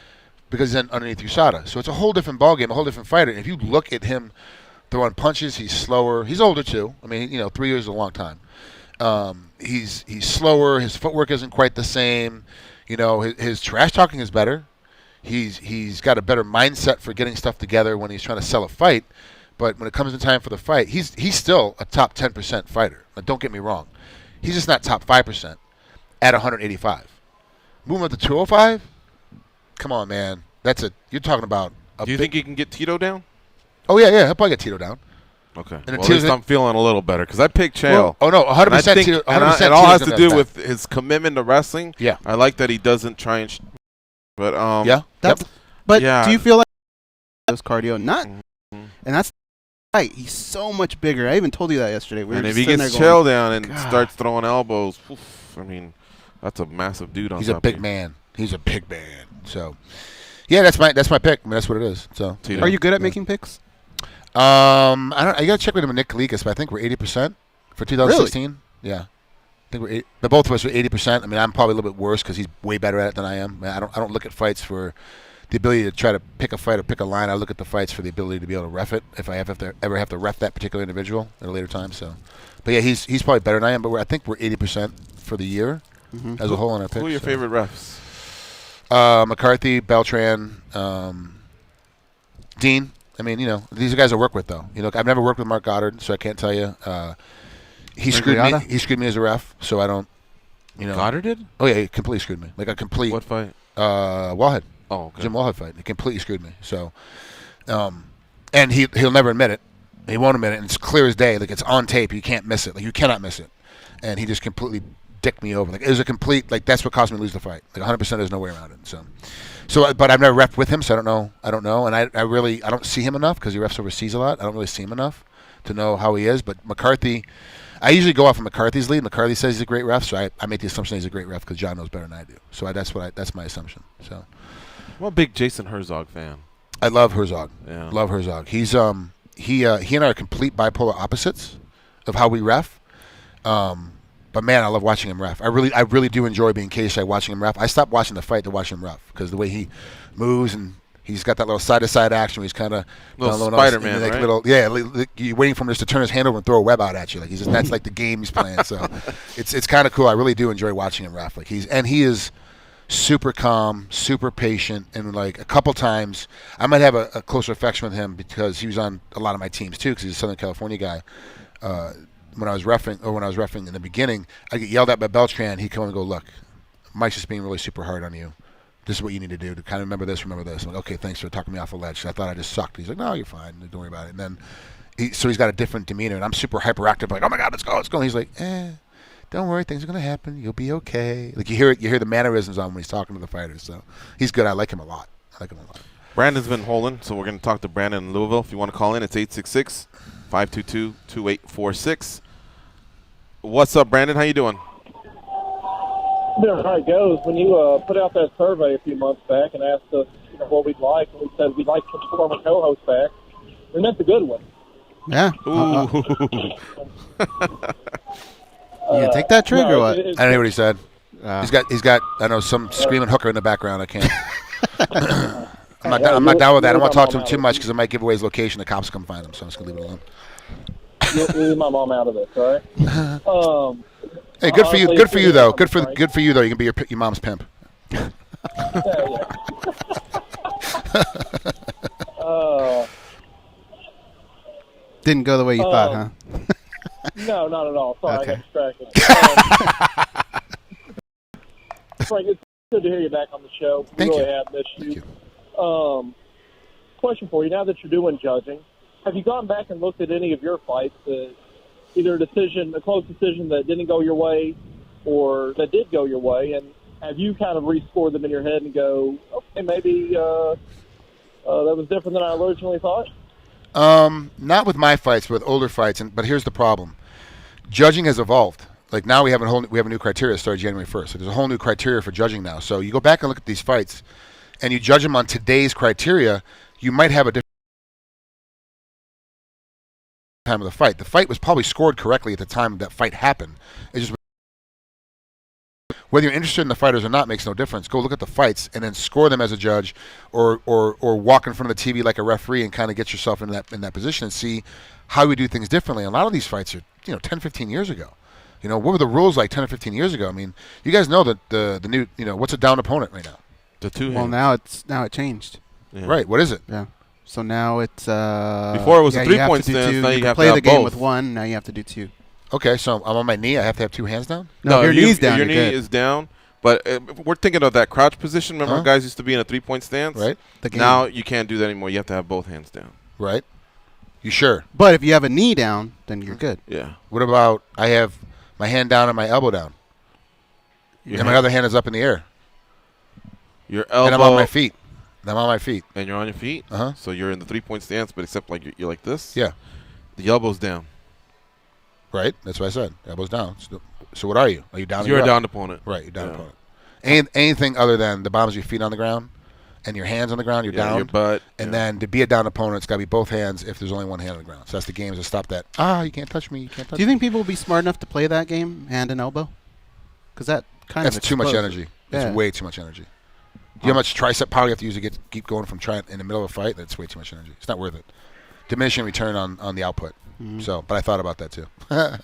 Speaker 8: because he's underneath USADA. So it's a whole different ballgame, a whole different fighter. And if you look at him throwing punches, he's slower. He's older, too. I mean, 3 years is a long time. He's slower. His footwork isn't quite the same. His trash talking is better. He's got a better mindset for getting stuff together when he's trying to sell a fight. But when it comes to time for the fight, he's still a top 10% fighter. Now, don't get me wrong. He's just not top 5% at 185. Moving up to 205? Come on, man. You're talking about
Speaker 7: Do you think he can get Tito down?
Speaker 8: Oh, yeah. He'll probably get Tito down.
Speaker 7: Okay. Well, at least I'm feeling a little better because I picked Chael.
Speaker 8: No, 100%. Tito, 100%
Speaker 7: it all has to do with his commitment to wrestling.
Speaker 8: Yeah.
Speaker 7: I like that he doesn't try and but
Speaker 8: yeah.
Speaker 1: But
Speaker 7: yeah.
Speaker 1: Do you feel like those cardio? Not. And that's right. He's so much bigger. I even told you that yesterday.
Speaker 7: And if he gets Chael down and starts throwing elbows, I mean, that's a massive dude on top.
Speaker 8: He's a big man. He's a big man. So, yeah, that's my pick. I mean, that's what it is. So,
Speaker 1: are you good at making picks?
Speaker 8: I gotta check with him and Nick Kalikas, but I think we're 80% for 2016.
Speaker 1: Really?
Speaker 8: Yeah, I think we're but both of us are 80%. I mean, I'm probably a little bit worse because he's way better at it than I am. I don't look at fights for the ability to try to pick a fight or pick a line. I look at the fights for the ability to be able to ref it if I ever have to ref that particular individual at a later time. So, but yeah, he's probably better than I am. But I think we're 80% for the year as a whole on our picks.
Speaker 7: Who are your favorite refs?
Speaker 8: McCarthy, Beltran, Dean. I mean, these are guys I work with, though. I've never worked with Mark Goddard, so I can't tell you. He screwed me. He screwed me as a ref, so I don't.
Speaker 7: Goddard did?
Speaker 8: Oh yeah, he completely screwed me. Like a complete.
Speaker 7: What fight?
Speaker 8: Wallhead.
Speaker 7: Oh, okay.
Speaker 8: Jim Wallhead fight. He completely screwed me. So, and he'll never admit it. He won't admit it. And it's clear as day. Like, it's on tape. You can't miss it. Like, you cannot miss it. And he just completely dicked me over. Like, it was a complete. Like, that's what caused me to lose the fight. Like, 100%. There's no way around it. So, but I've never refed with him, so I don't know. And I don't see him enough because he refs overseas a lot. I don't really see him enough to know how he is. But McCarthy, I usually go off of McCarthy's lead. McCarthy says he's a great ref, so I make the assumption he's a great ref because John knows better than I do. So that's my assumption. So,
Speaker 7: I'm a big Jason Herzog fan.
Speaker 8: I love Herzog.
Speaker 7: Yeah.
Speaker 8: Love Herzog. He's he and I are complete bipolar opposites of how we ref. But man, I love watching him ref. I really do enjoy being cage-side watching him ref. I stopped watching the fight to watch him ref because the way he moves and he's got that little side-to-side action where he's kind of
Speaker 7: little Spider-Man,
Speaker 8: right? You're waiting for him just to turn his hand over and throw a web out at you. Like that's like the game he's playing. So it's kind of cool. I really do enjoy watching him ref. Like he is super calm, super patient, and like a couple times I might have a closer affection with him because he was on a lot of my teams too because he's a Southern California guy. When I was reffing in the beginning, I get yelled at by Beltran. He'd come and go, look, Mike's just being really super hard on you. This is what you need to do to kind of remember this. I'm like, okay, thanks for talking me off a ledge. I thought I just sucked. He's like, no, you're fine. Don't worry about it. And then, he's got a different demeanor, and I'm super hyperactive. Like, oh my God, let's go. And he's like, don't worry, things are gonna happen. You'll be okay. Like you hear the mannerisms on when he's talking to the fighters. So he's good. I like him a lot.
Speaker 7: Brandon's been holding, so we're gonna talk to Brandon in Louisville. If you want to call in, it's 866-522-2846. What's up, Brandon? How you doing?
Speaker 9: How it goes. When you put out that survey a few months back and asked us what we'd like, and we said we'd like some former co-hosts back, And that's a good one.
Speaker 1: Yeah.
Speaker 7: Ooh.
Speaker 1: You gonna take that Trigg or what?
Speaker 8: I don't know what he said. He's got. I know some screaming hooker in the background. I can't. I'm not down with that. I don't want to talk to him too much because it might give away his location. The cops come find him, so I'm just gonna leave it alone.
Speaker 9: You'll leave my mom out of this, all right?
Speaker 8: Hey, good for you. Good for you though. Good for you though. You can be your mom's pimp.
Speaker 9: Yeah.
Speaker 1: Didn't go the way you thought, huh?
Speaker 9: No, not at all. Sorry,
Speaker 1: Okay.
Speaker 9: I got distracted. Frank, it's good to hear you back on the show. We
Speaker 8: Thank
Speaker 9: really
Speaker 8: you.
Speaker 9: have missed you.
Speaker 8: Thank you.
Speaker 9: Question for you: now that you're doing judging, have you gone back and looked at any of your fights? Either a close decision that didn't go your way, or that did go your way, and have you kind of rescored them in your head and go, okay, maybe that was different than I originally thought?
Speaker 8: Not with my fights, but with older fights. But here's the problem: judging has evolved. Like now we have a new criteria started January 1st. So there's a whole new criteria for judging now. So you go back and look at these fights, and you judge them on today's criteria. You might have a different time of the fight. The fight was probably scored correctly at the time that fight happened. It's just whether you're interested in the fighters or not makes no difference. Go look at the fights and then score them as a judge, or walk in front of the TV like a referee and kind of get yourself in that position and see how we do things differently. A lot of these fights are 10, 15 years ago. What were the rules like 10 or 15 years ago? I mean, you guys know that the new what's a down opponent right now?
Speaker 7: The two.
Speaker 1: Well, now it changed.
Speaker 7: Yeah.
Speaker 8: Right. What is it?
Speaker 1: Yeah. So now it's
Speaker 7: before it was a 3-point stance. Now you have
Speaker 1: play
Speaker 7: to have
Speaker 1: the game
Speaker 7: both.
Speaker 1: with one. Now you have to do two.
Speaker 8: Okay, so I'm on my knee. I have to have two hands down?
Speaker 1: No, if your knee's down,
Speaker 7: your
Speaker 1: you're
Speaker 7: knee
Speaker 1: good.
Speaker 7: is down. But we're thinking of that crouch position. Remember, guys used to be in a 3-point stance.
Speaker 8: Right.
Speaker 7: Now you can't do that anymore. You have to have both hands down.
Speaker 8: Right. You sure?
Speaker 1: But if you have a knee down, then you're good.
Speaker 7: Yeah.
Speaker 8: What about I have my hand down and my elbow down, and my other hand is up in the air,
Speaker 7: Your elbow.
Speaker 8: and I'm on my feet. I'm on my feet.
Speaker 7: And you're on your feet.
Speaker 8: Uh-huh.
Speaker 7: So you're in the 3-point stance, but except like you're like this.
Speaker 8: Yeah.
Speaker 7: The elbow's down.
Speaker 8: Right. That's what I said. Elbow's down. So what are you? Are you down?
Speaker 7: You're
Speaker 8: or
Speaker 7: a
Speaker 8: up?
Speaker 7: down opponent.
Speaker 8: Right. You're down
Speaker 7: Yeah.
Speaker 8: opponent. Anything other than the bottoms of your feet on the ground and your hands on the ground, you're down.
Speaker 7: Your butt.
Speaker 8: And then to be a down opponent, it's got to be both hands if there's only one hand on the ground. So that's the game, is to stop that. You can't touch me. You can't touch me.
Speaker 1: Do you think people will be smart enough to play that game, hand and elbow? Because that kind of
Speaker 8: That's too much
Speaker 1: explodes.
Speaker 8: energy.
Speaker 1: Yeah.
Speaker 8: It's way too much energy. Do you know how much tricep power you have to use to keep going from trying in the middle of a fight? That's way too much energy. It's not worth it. Diminishing return on the output.
Speaker 1: Mm-hmm.
Speaker 8: So, but I thought about that too. And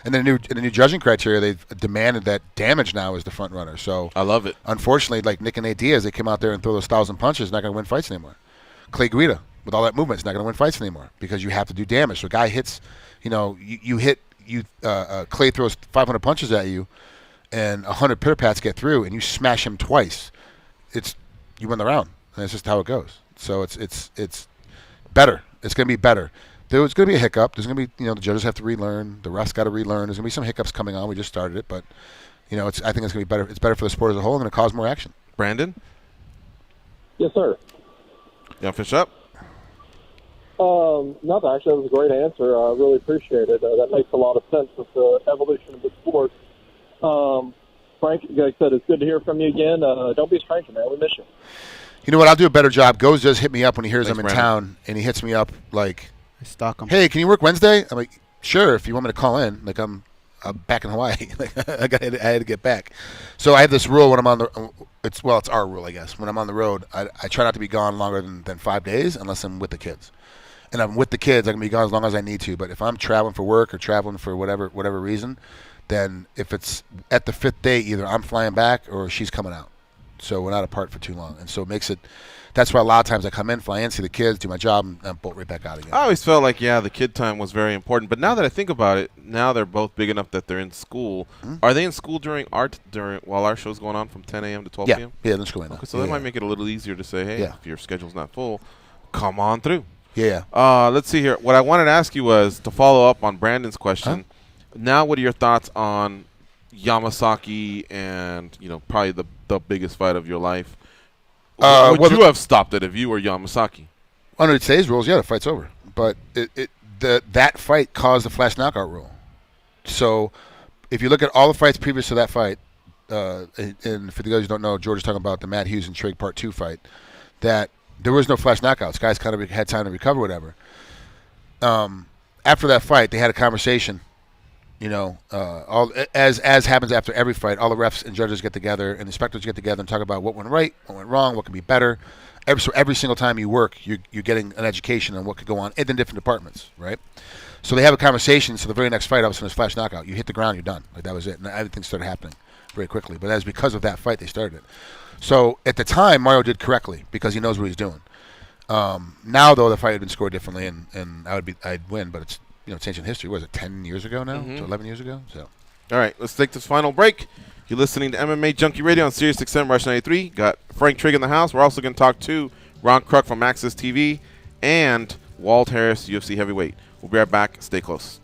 Speaker 8: then in the new judging criteria, they've demanded that damage now is the front runner. So
Speaker 7: I love it.
Speaker 8: unfortunately, like Nick and Nate Diaz, they come out there and throw those 1,000 punches. Not going to win fights anymore. Clay Guida, with all that movement, is not going to win fights anymore because you have to do damage. So a guy hits, Clay throws 500 punches at you, and 100 pitter pats get through, and you smash him twice. You win the round, and that's just how it goes. So it's better. It's going to be better. There's going to be a hiccup. There's going to be, the judges have to relearn. The refs got to relearn. There's going to be some hiccups coming on. We just started it, but I think it's going to be better. It's better for the sport as a whole and going to cause more action.
Speaker 7: Brandon?
Speaker 9: Yes, sir.
Speaker 7: You want to finish up?
Speaker 9: Nothing. Actually, that was a great answer. I really appreciate it. That makes a lot of sense with the evolution of the sport. Frank, like I said, it's good to hear from you again. Don't be a stranger, man. We miss you.
Speaker 8: You know what? I'll do a better job. Goes does hit me up when he hears
Speaker 7: Thanks,
Speaker 8: I'm in
Speaker 7: Brandon.
Speaker 8: town, and he hits me up like,
Speaker 1: I stalk them.
Speaker 8: "Hey, can you work Wednesday?" I'm like, "Sure, if you want me to call in." Like I'm back in Hawaii. I had to get back. So I have this rule when I'm on the. It's our rule, I guess. When I'm on the road, I try not to be gone longer than 5 days unless I'm with the kids. And I'm with the kids. I can be gone as long as I need to. But if I'm traveling for work or traveling for whatever reason, then if it's at the 5th day, either I'm flying back or she's coming out. So we're not apart for too long. And so it makes it. That's why a lot of times I come in, fly in, see the kids, do my job, and bolt right back out again.
Speaker 7: I always felt like, the kid time was very important. But now that I think about it, now they're both big enough that they're in school.
Speaker 8: Mm-hmm.
Speaker 7: Are they in school while our show's going on from 10 a.m. to 12 p.m.?
Speaker 8: Yeah, that's going on.
Speaker 7: Okay, so that might make it a little easier to say, hey,
Speaker 8: Yeah.
Speaker 7: if your schedule's not full, come on through.
Speaker 8: Yeah.
Speaker 7: Let's see here. What I wanted to ask you was to follow up on Brandon's question. Now, what are your thoughts on Yamasaki and, probably the biggest fight of your life? Would you have stopped it if you were Yamasaki?
Speaker 8: Under today's rules, the fight's over. But that fight caused the flash knockout rule. So if you look at all the fights previous to that fight, and for the guys who don't know, George is talking about the Matt Hughes and Trigg Part 2 fight, that there was no flash knockouts. Guys kind of had time to recover, whatever. after that fight, they had a conversation. You know, all as happens after every fight, all the refs and judges get together and inspectors get together and talk about what went right, what went wrong, what could be better. Every single time you work, you're getting an education on what could go on in the different departments, right? So they have a conversation. So the very next fight, all of a sudden, it's flash knockout. You hit the ground, you're done. Like that was it, and everything started happening very quickly. But that's because of that fight they started it. So at the time, Mario did correctly because he knows what he's doing. Now though, the fight had been scored differently, and I'd win, but it's. You know, it's ancient history. What was it, 10 years ago now?
Speaker 7: Mm-hmm.
Speaker 8: So 11 years ago? So,
Speaker 7: all right, let's take this final break. You're listening to MMA Junkie Radio on Sirius XM Rush 93. Got Frank Trigg in the house. We're also going to talk to Ron Kruck from Access TV and Walt Harris, UFC heavyweight. We'll be right back. Stay close.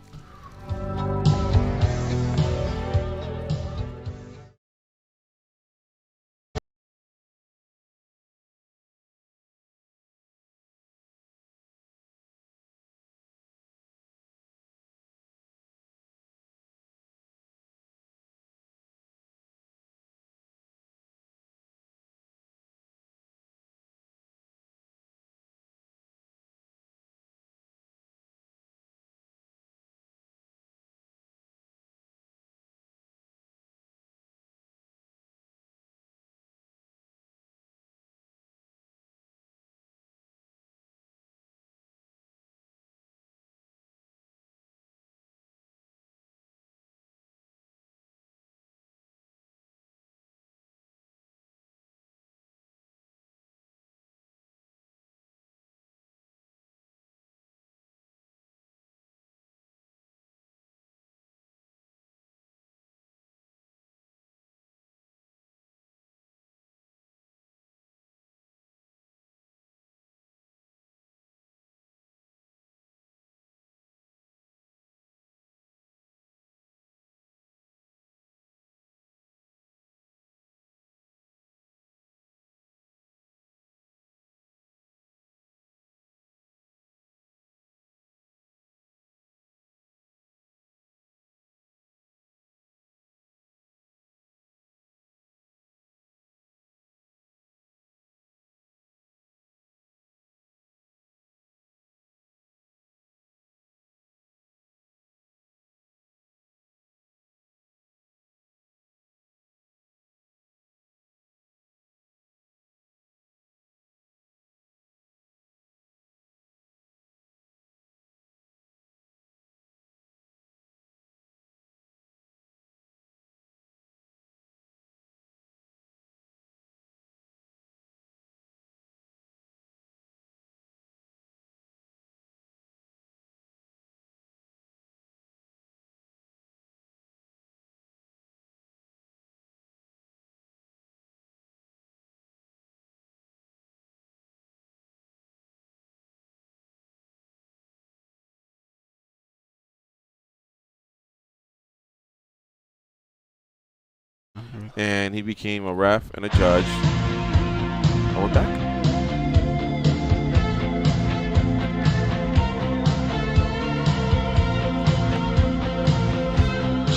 Speaker 7: And he became a ref and a judge. And we're back.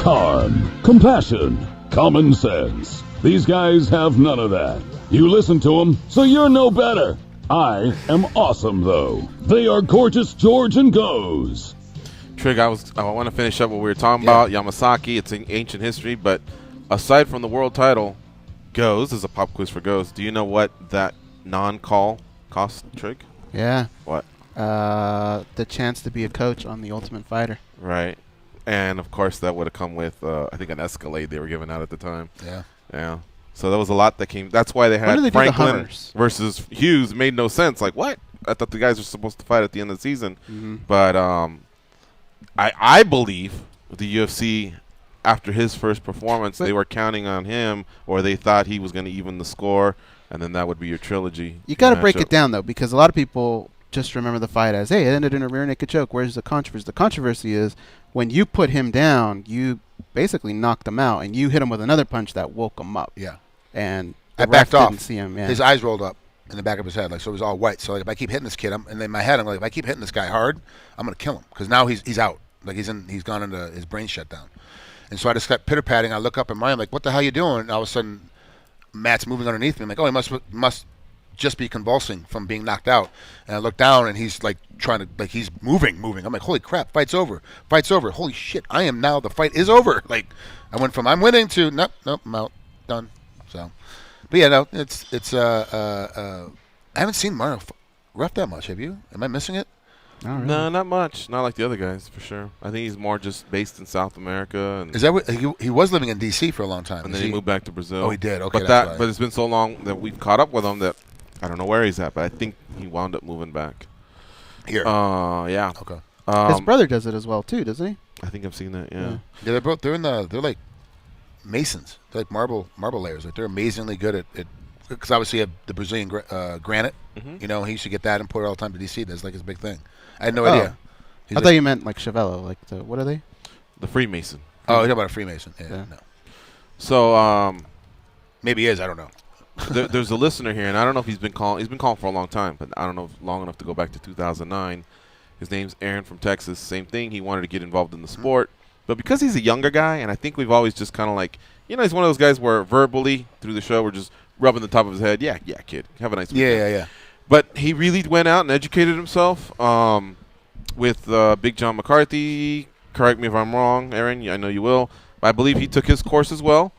Speaker 4: Charm, compassion, common sense. These guys have none of that. You listen to them, so you're no better. I am awesome, though. They are Gorgeous George and Goes.
Speaker 7: Trigg, I want to finish up what we were talking about. Yamasaki, it's an ancient history, but aside from the world title, Goes is a pop quiz for Goes. Do you know what that non-call cost, Trigg?
Speaker 1: Yeah.
Speaker 7: What?
Speaker 1: The chance to be a coach on The Ultimate Fighter.
Speaker 7: Right. And, of course, that would have come with, I think, an Escalade they were giving out at the time.
Speaker 8: Yeah.
Speaker 7: Yeah. So there was a lot that came. That's why they had Franklin versus Hughes. Made no sense. Like, what? I thought the guys were supposed to fight at the end of the season.
Speaker 1: Mm-hmm.
Speaker 7: But I believe the UFC, after his first performance, they were counting on him, or they thought he was going to even the score, and then that would be your trilogy.
Speaker 1: You got to break it down, though, because a lot of people just remember the fight as, hey, it ended in a rear naked choke. Where's the controversy? The controversy is when you put him down, you basically knocked him out, and you hit him with another punch that woke him up.
Speaker 8: Yeah.
Speaker 1: And
Speaker 8: I backed off.
Speaker 1: Didn't see him. Yeah.
Speaker 8: His eyes rolled up in the back of his head, like, so it was all white. So like, if I keep hitting this kid, and in my head, I'm like, if I keep hitting this guy hard, I'm gonna kill him because now he's out. Like he's gone into his brain shut down. And so I just got pitter patting. I look up at mine, like, what the hell you doing? And all of a sudden, Matt's moving underneath me. I'm like, oh, he must just be convulsing from being knocked out. And I look down, and he's like trying to, like, he's moving. I'm like, holy crap, fight's over. Holy shit, I am now, the fight is over. Like, I went from I'm winning to nope, I'm out, done. So, but yeah, no, it's I haven't seen Mario ref that much. Have you? Am I missing it?
Speaker 1: Really.
Speaker 7: No, not much. Not like the other guys, for sure. I think he's more just based in South America. And
Speaker 8: Is that what he was living in D.C. for a long time?
Speaker 7: and then he moved back to Brazil.
Speaker 8: Oh, he did. Okay,
Speaker 7: but it's been so long that we've caught up with him that I don't know where he's at. But I think he wound up moving back.
Speaker 8: Here.
Speaker 7: Yeah.
Speaker 8: Okay.
Speaker 1: His brother does it as well too, doesn't he?
Speaker 7: I think I've seen that. Yeah.
Speaker 8: Yeah, they're like masons. They're like marble layers. Like, they're amazingly good at because obviously you have the Brazilian granite.
Speaker 7: Mhm.
Speaker 8: You know, he used to get that and put it all the time to D.C. That's like his big thing. I had no idea.
Speaker 1: I thought you meant like Chevello, like what are they?
Speaker 7: The Freemason.
Speaker 8: Oh, you're talking about a Freemason. Yeah. No.
Speaker 7: So
Speaker 8: Maybe he is. I don't know.
Speaker 7: there's a listener here, and I don't know if he's been calling. He's been calling for a long time, but I don't know if long enough to go back to 2009. His name's Aaron from Texas. Same thing. He wanted to get involved in the sport, but because he's a younger guy, and I think we've always just kind of like, he's one of those guys where verbally through the show we're just rubbing the top of his head. Yeah, kid. Have a nice weekend.
Speaker 8: Yeah.
Speaker 7: But he really went out and educated himself with Big John McCarthy. Correct me if I'm wrong, Aaron. I know you will. I believe he took his course as well.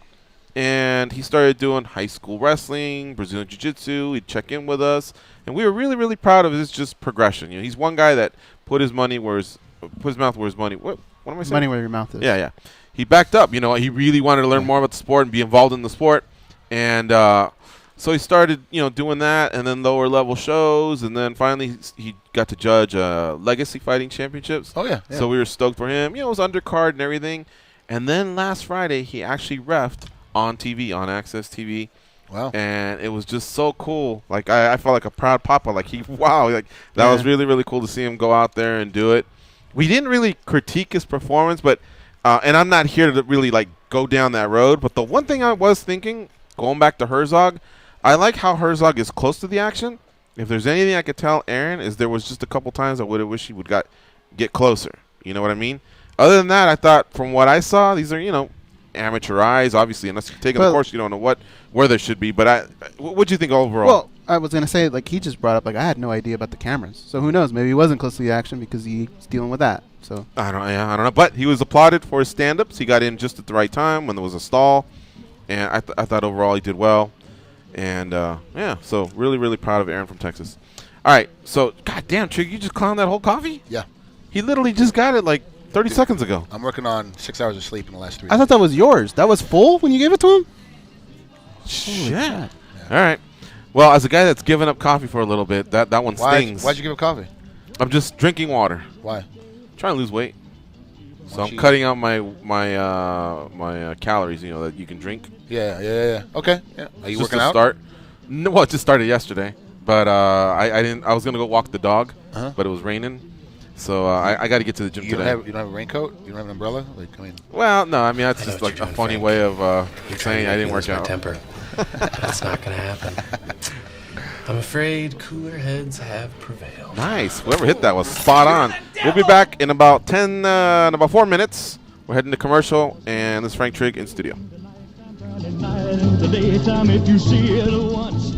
Speaker 7: And he started doing high school wrestling, Brazilian Jiu-Jitsu. He'd check in with us. And we were really, really proud of his just progression. He's one guy that put his mouth where his money. What am I saying?
Speaker 1: Money where your mouth is.
Speaker 7: Yeah. He backed up. He really wanted to learn more about the sport and be involved in the sport. And so he started, doing that, and then lower level shows, and then finally he got to judge Legacy Fighting Championships.
Speaker 8: Oh yeah.
Speaker 7: So we were stoked for him. It was undercard and everything. And then last Friday he actually reffed on TV, on Access TV.
Speaker 8: Wow.
Speaker 7: And it was just so cool. Like I felt like a proud papa. Like that was really, really cool to see him go out there and do it. We didn't really critique his performance, but and I'm not here to really like go down that road. But the one thing I was thinking, going back to Herzog, I like how Herzog is close to the action. If there's anything I could tell Aaron, is there was just a couple times I would have wished he would get closer. You know what I mean? Other than that, I thought from what I saw, these are amateur eyes, obviously, unless you're taking the course, you don't know where they should be. But what do you think overall?
Speaker 1: Well, I was gonna say, like, he just brought up, like, I had no idea about the cameras, so who knows? Maybe he wasn't close to the action because he's dealing with that. So
Speaker 7: I don't know. But he was applauded for his stand-ups. He got in just at the right time when there was a stall, and I thought overall he did well. And so really, really proud of Aaron from Texas. All right, so goddamn, Trigg, you just clowned that whole coffee?
Speaker 8: Yeah.
Speaker 7: He literally just got it like 30 seconds ago.
Speaker 8: I'm working on 6 hours of sleep in the last 3
Speaker 1: I thought that was yours. That was full when you gave it to him?
Speaker 7: Shit.
Speaker 1: Yeah.
Speaker 7: All right. Well, as a guy that's given up coffee for a little bit, that one stings.
Speaker 8: Why'd you give up coffee?
Speaker 7: I'm just drinking water.
Speaker 8: Why?
Speaker 7: Trying to lose weight. So I'm cutting out my calories, that you can drink.
Speaker 8: Yeah. Okay. Yeah. Are you
Speaker 7: Just
Speaker 8: working
Speaker 7: to
Speaker 8: out?
Speaker 7: Start. No, well, it just started yesterday, but I didn't. I was gonna go walk the dog, but it was raining, so I got to get to the gym today.
Speaker 8: You don't have a raincoat? You don't have an umbrella?
Speaker 7: Well, no. I mean, that's just like a funny way of saying I didn't work out.
Speaker 10: Temper. That's not gonna happen. I'm afraid cooler heads have prevailed.
Speaker 7: Nice. Whoever hit that was spot on. We'll be back in about 4 minutes. We're heading to commercial, and this is Frank Trigg in studio.
Speaker 11: If you see it once.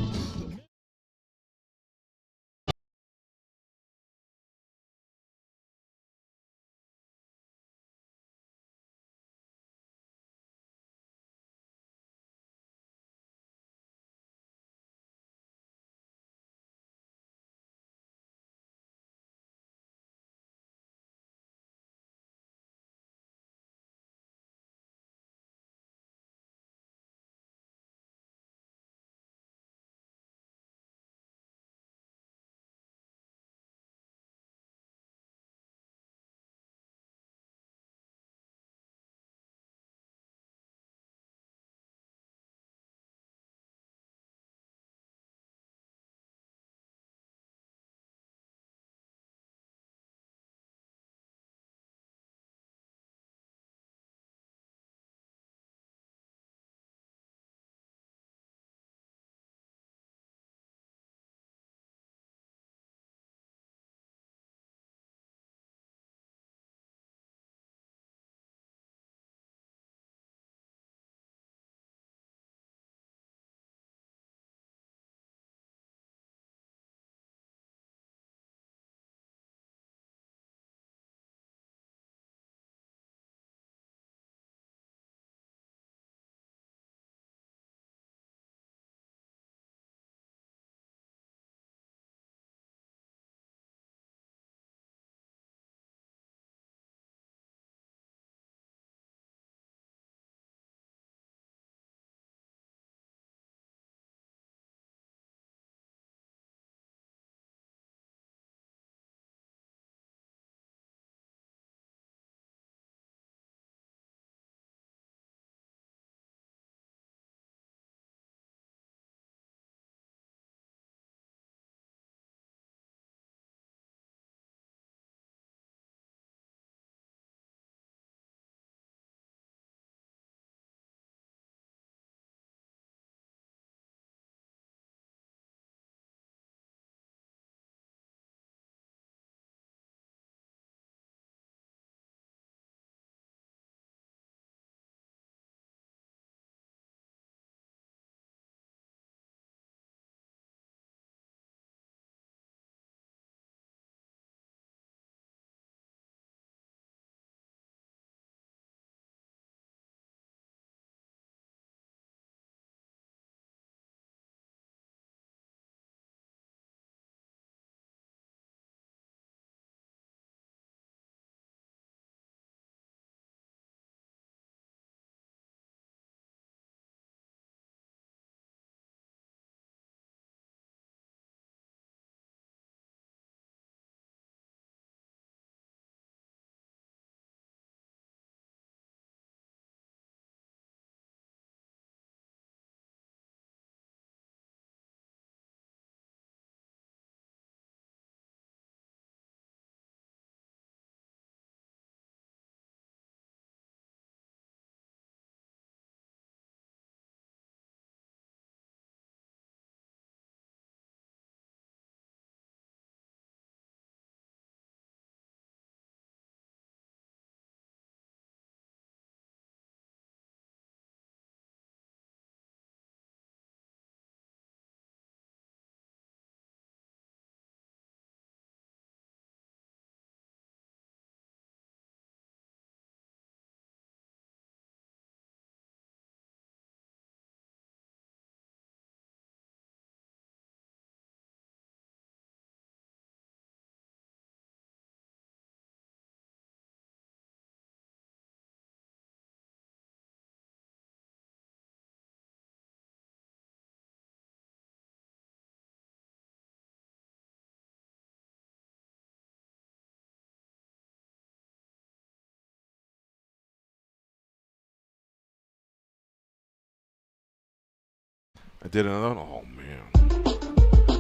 Speaker 7: I did another one. Oh, man.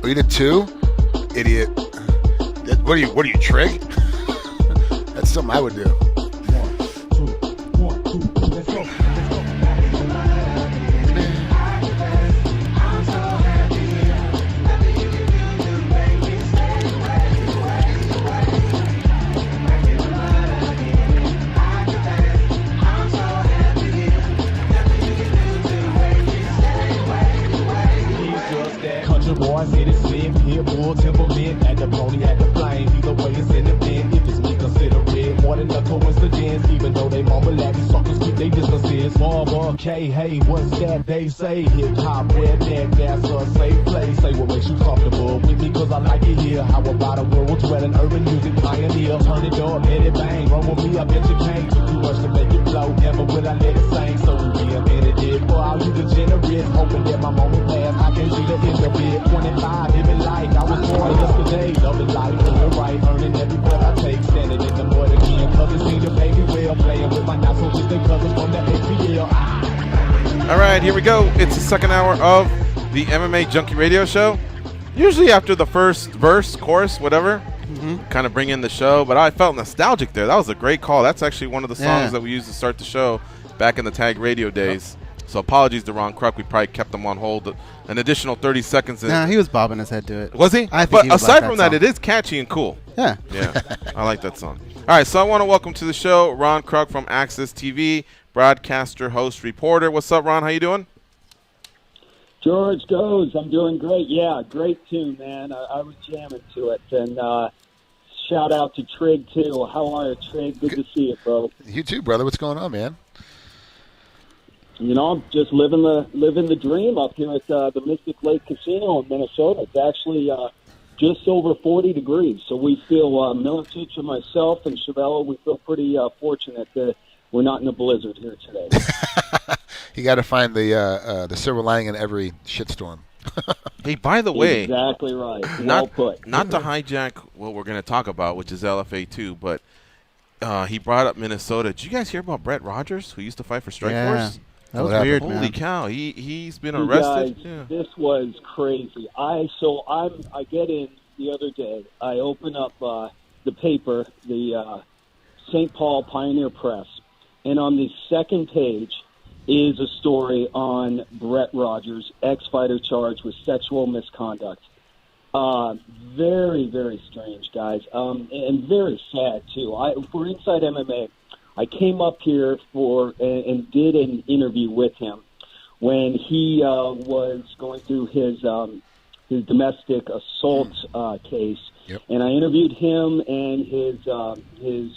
Speaker 8: Oh, you did 2? Idiot. What are you, Trigg? That's something I would do.
Speaker 11: 1, 2, let's go. Boys hit it slim, hit bull, temperament, at the pony, at the flame. Either way, it's in the bin. If it's me, consider it more than a coincidence. Even though they mumble at me, suckers keep their distances. Barber, K, hey, what's that they say? Hip hop, redneck, that's a safe place. Say what makes you comfortable with me, cause I like it here. How about a world where an urban music pioneer? Turn it up, let it bang. Roll with me, I bet you can't. Took too much to make it flow. Never will I let it sing. So reinvented it. For all you degenerates, hoping that my moment pass. I can see the end of it. 25, living life. I was born yesterday. Loving life, doing right, earning every breath I take. Standing in the mud again. Cousins need to pay me well. Playing with my not so distant cousins from the APL.
Speaker 7: All right, here we go. It's the second hour of the MMA Junkie Radio Show. Usually after the first verse, chorus, whatever, kind of bring in the show. But I felt nostalgic there. That was a great call. That's actually one of the songs that we used to start the show back in the Tag Radio days. So apologies to Ron Kruck. We probably kept him on hold an additional 30 seconds.
Speaker 1: Nah, he was bobbing his head to it.
Speaker 7: Was he?
Speaker 1: I think he was
Speaker 7: aside
Speaker 1: like
Speaker 7: from
Speaker 1: that
Speaker 7: that, it is catchy and cool.
Speaker 1: Yeah.
Speaker 7: Yeah, I like that song. All right, so I want to welcome to the show Ron Kruck from Access TV, broadcaster, host, reporter. What's up, Ron? How you doing?
Speaker 12: George goes. I'm doing great. Yeah, great tune, man. I was jamming to it. And shout out to Trigg, too. How are you, Trigg? Good to see you, bro.
Speaker 8: You too, brother. What's going on, man?
Speaker 12: You know, I'm just living the dream up here at the Mystic Lake Casino in Minnesota. It's actually just over 40 degrees. So we feel, Milicic and myself and Chevello, we feel pretty fortunate that we're not in a blizzard here today.
Speaker 8: You got to find the silver lining in every shitstorm.
Speaker 7: Hey, by the way,
Speaker 12: exactly right.
Speaker 7: Not to hijack what we're going to talk about, which is LFA 2, but he brought up Minnesota. Did you guys hear about Brett Rogers, who used to fight for Strikeforce?
Speaker 1: That was weird, man.
Speaker 7: Holy cow! He's been arrested.
Speaker 12: Guys, this was crazy. I get in the other day. I open up the paper, the St. Paul Pioneer Press, and on the second page is a story on Brett Rogers, ex-fighter charged with sexual misconduct. Very, very strange, guys, and very sad too. For Inside MMA, I came up here and did an interview with him when he was going through his domestic assault case.
Speaker 8: Yep.
Speaker 12: And I interviewed him and his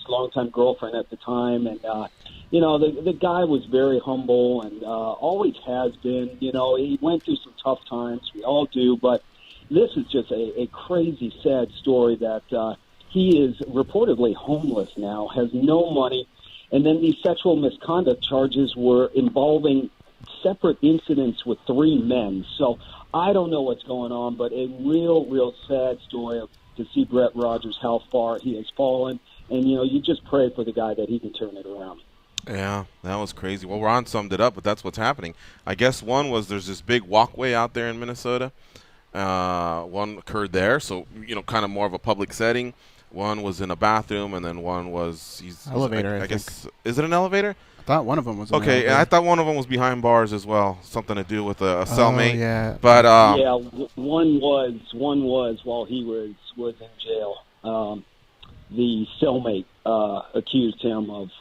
Speaker 12: longtime girlfriend at the time, and the guy was very humble and always has been. You know, he went through some tough times. We all do, but this is just a crazy, sad story that he is reportedly homeless now, has no money. And then these sexual misconduct charges were involving separate incidents with 3 men. So I don't know what's going on, but a real, real sad story to see Brett Rogers, how far he has fallen. And, you just pray for the guy that he can turn it around.
Speaker 7: Yeah, that was crazy. Well, Ron summed it up, but that's what's happening. I guess one was there's this big walkway out there in Minnesota. One occurred there, so, kind of more of a public setting. One was in a bathroom, and then one was
Speaker 1: elevator.
Speaker 7: I guess, is it an elevator?
Speaker 1: I thought one of them was.
Speaker 7: Okay, and I thought one of them was behind bars as well, something to do with a cellmate.
Speaker 1: Yeah.
Speaker 7: But
Speaker 12: one was while he was in jail. The cellmate accused him of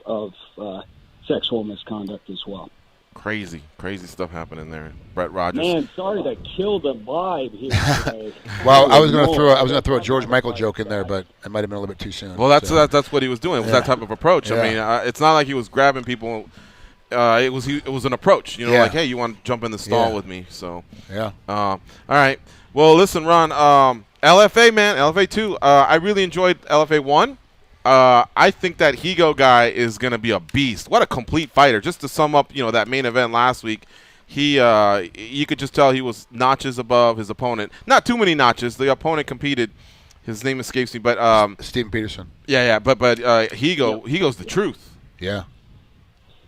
Speaker 12: sexual misconduct as well.
Speaker 7: Crazy stuff happening there. Brett Rogers.
Speaker 12: Man, sorry to kill the vibe here today.
Speaker 8: Well, I was going to throw a George Michael joke in there, but it might have been a little bit too soon.
Speaker 7: Well, that's what he was doing. It was that type of approach.
Speaker 8: Yeah.
Speaker 7: I mean, it's not like he was grabbing people. It was an approach. Like, hey, you want to jump in the stall with me? So
Speaker 8: yeah.
Speaker 7: All right. Well, listen, Ron. LFA, man. LFA 2. I really enjoyed LFA 1. I think that Higo guy is going to be a beast. What a complete fighter. Just to sum up, that main event last week, you could just tell he was notches above his opponent. Not too many notches. The opponent competed. His name escapes me, but
Speaker 8: Steven Peterson.
Speaker 7: Yeah, but Higo's the truth.
Speaker 8: Yeah.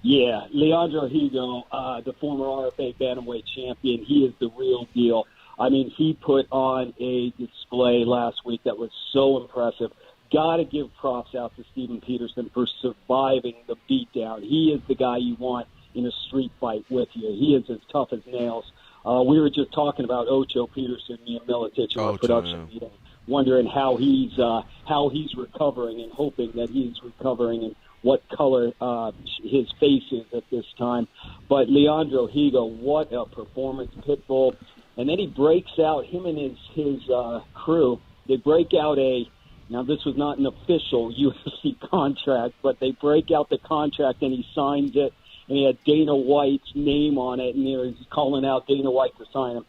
Speaker 12: Yeah, Leandro Higo, the former RFA bantamweight champion, he is the real deal. I mean, he put on a display last week that was so impressive. Got to give props out to Steven Peterson for surviving the beatdown. He is the guy you want in a street fight with you. He is as tough as nails. We were just talking about Ocho Peterson, me and Militic in our production meeting, wondering how he's recovering and hoping that he's recovering and what color his face is at this time. But Leandro Higo, what a performance, Pitbull. And then he breaks out, him and his crew, they break out now this was not an official UFC contract, but they break out the contract and he signs it, and he had Dana White's name on it, and he was calling out Dana White to sign him.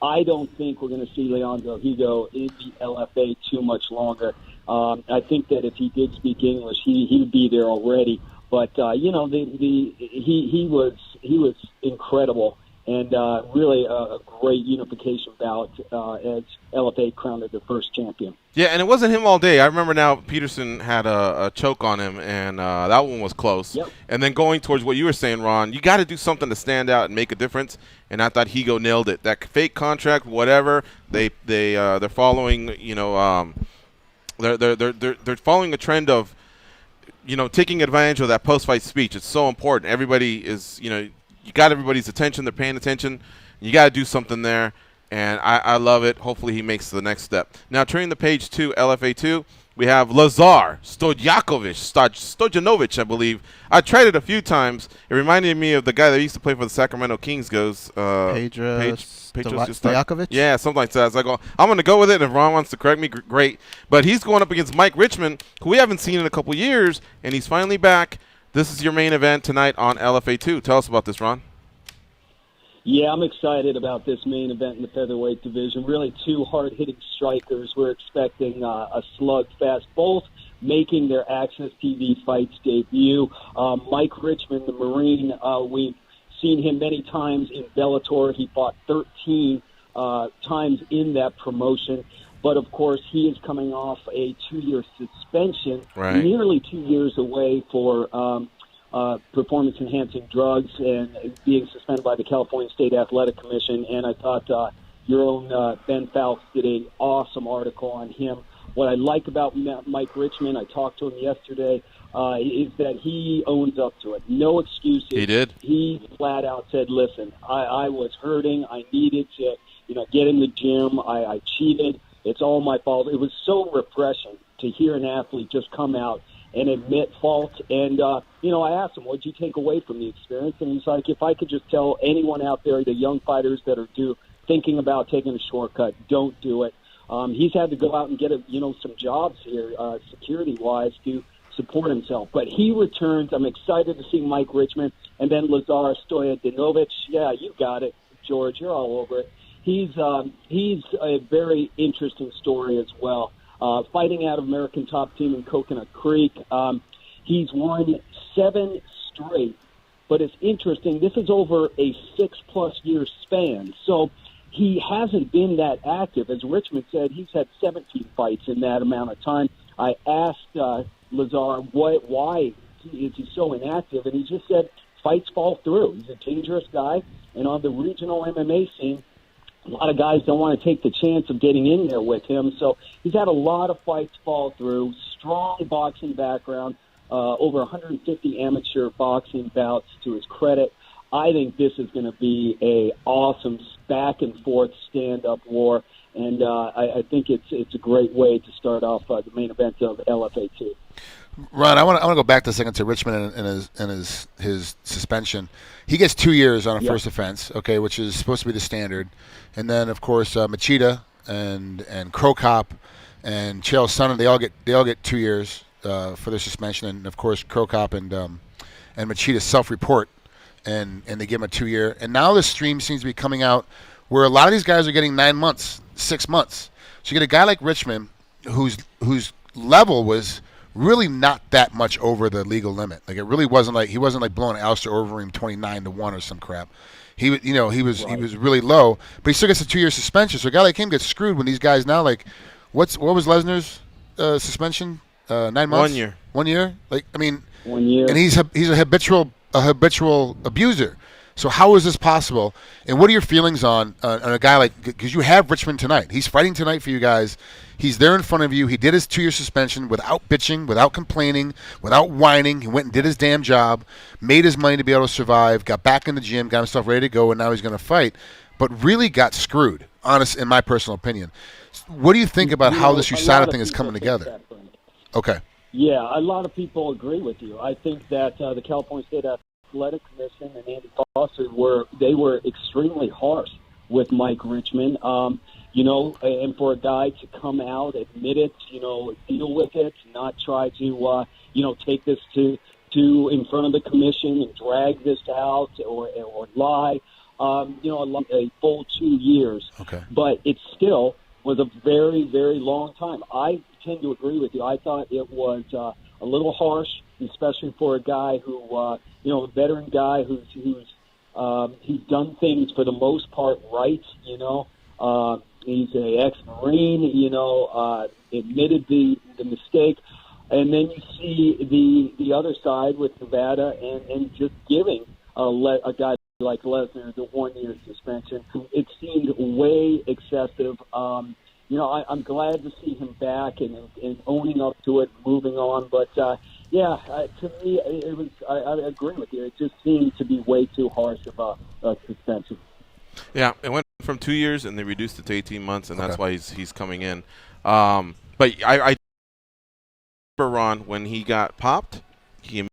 Speaker 12: I don't think we're going to see Leandro Higo in the LFA too much longer. I think that if he did speak English, he'd be there already. But he was incredible, and really a great unification bout as LFA crowned as the first champion.
Speaker 7: Yeah, and it wasn't him all day. I remember now Peterson had a choke on him, and that one was close.
Speaker 12: Yep.
Speaker 7: And then going towards what you were saying, Ron, you got to do something to stand out and make a difference. And I thought Higo nailed it. That fake contract, whatever, they're following. They're following a trend of, taking advantage of that post-fight speech. It's so important. Everybody is, you got everybody's attention. They're paying attention. You got to do something there. And I love it. Hopefully he makes the next step. Now, turning the page to LFA2, we have Lazar Stojanovic, I believe. I tried it a few times. It reminded me of the guy that used to play for the Sacramento Kings.
Speaker 1: Stojakovic?
Speaker 7: Yeah, something like that. I was like, I'm going to go with it. If Ron wants to correct me, great. But he's going up against Mike Richmond, who we haven't seen in a couple years, and he's finally back. This is your main event tonight on LFA2. Tell us about this, Ron.
Speaker 12: Yeah, I'm excited about this main event in the featherweight division. Really two hard-hitting strikers. We're expecting a slugfest, both making their Access TV fights debut. Mike Richmond, the Marine, we've seen him many times in Bellator. He fought 13 times in that promotion. But, of course, he is coming off a 2-year suspension, nearly 2 years away for performance-enhancing drugs and being suspended by the California State Athletic Commission. And I thought your own Ben Fowles did an awesome article on him. What I like about Mike Richmond, I talked to him yesterday, is that he owns up to it. No excuses.
Speaker 7: He did.
Speaker 12: He flat out said, listen, I was hurting. I needed to get in the gym. I cheated. It's all my fault. It was so refreshing to hear an athlete just come out and admit fault. And, I asked him, what did you take away from the experience? And he's like, if I could just tell anyone out there, the young fighters that are thinking about taking a shortcut, don't do it. He's had to go out and get some jobs here, security-wise, to support himself. But he returns. I'm excited to see Mike Richmond. And then Lazar Stojanovic. Yeah, you got it, George. You're all over it. He's a very interesting story as well. Fighting out of American Top Team in Coconut Creek. He's won 7 straight. But it's interesting, this is over a 6+ year span. So he hasn't been that active. As Richmond said, he's had 17 fights in that amount of time. I asked Lazar why is he so inactive, and he just said fights fall through. He's a dangerous guy, and on the regional MMA scene, a lot of guys don't want to take the chance of getting in there with him. So he's had a lot of fights fall through, strong boxing background, over 150 amateur boxing bouts to his credit. I think this is going to be a awesome back-and-forth stand-up war, and I think it's a great way to start off the main event of LFA2.
Speaker 8: Ron, I want to go back a second to Richmond and his suspension. He gets 2 years on a first offense, okay, which is supposed to be the standard. And then, of course, Machida and Kruck and Chael Sonnen, they all get 2 years for their suspension. And of course, Kruck and Machida self-report, and they give him a 2 year. And now the stream seems to be coming out where a lot of these guys are getting 9 months, 6 months. So you get a guy like Richmond whose level was really not that much over the legal limit. Like, it really wasn't like he wasn't like blowing Alistair Overeem 29-1 or some crap. He was really low, but he still gets a 2 year suspension. So a guy like him gets screwed when these guys now, like, what was Lesnar's suspension? 9 months.
Speaker 7: 1 year.
Speaker 8: 1 year. Like, I mean,
Speaker 12: 1 year.
Speaker 8: And he's a habitual a habitual abuser. So how is this possible? And what are your feelings on a guy like, because you have Richmond tonight. He's fighting tonight for you guys. He's there in front of you. He did his 2-year suspension without bitching, without complaining, without whining. He went and did his damn job, made his money to be able to survive, got back in the gym, got himself ready to go, and now he's going to fight. But really got screwed, honest, in my personal opinion. What do you think about how this USADA thing is coming together? Okay.
Speaker 12: Yeah, a lot of people agree with you. I think that the California State Athletic Commission and Andy Foster were extremely harsh with Mike Richmond. And for a guy to come out, admit it, deal with it, not try to take this to in front of the commission and drag this out or lie. A full 2 years.
Speaker 8: Okay.
Speaker 12: But it still was a very, very long time. I tend to agree with you. I thought it was a little harsh, especially for a guy who, a veteran guy who's done things for the most part right. He's an ex-Marine. Admitted the mistake, and then you see the other side with Nevada and just giving a guy like Lesnar the 1-year suspension. It seemed way excessive. I'm glad to see him back and owning up to it, moving on. But to me, it was. I agree with you. It just seemed to be way too harsh of a suspension.
Speaker 7: Yeah, it went from 2 years and they reduced it to 18 months, and that's why he's coming in. But I remember, Ron, when he got popped, he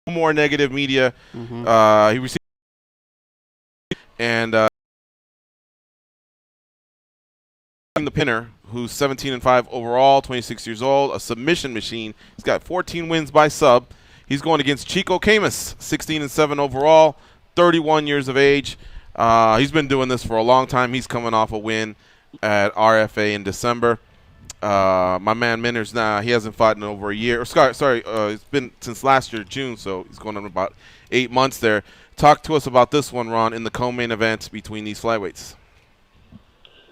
Speaker 7: more negative media. He received and the pinner, who's 17-5 overall, 26 years old, a submission machine. He's got 14 wins by sub. He's going against Chico Camus, 16-7 overall, 31 years of age. He's been doing this for a long time. He's coming off a win at RFA in December. My man Minner's now, he hasn't fought in over a year. It's been since last year, June, so he's going on about 8 months there. Talk to us about this one, Ron, in the co-main event between these flyweights.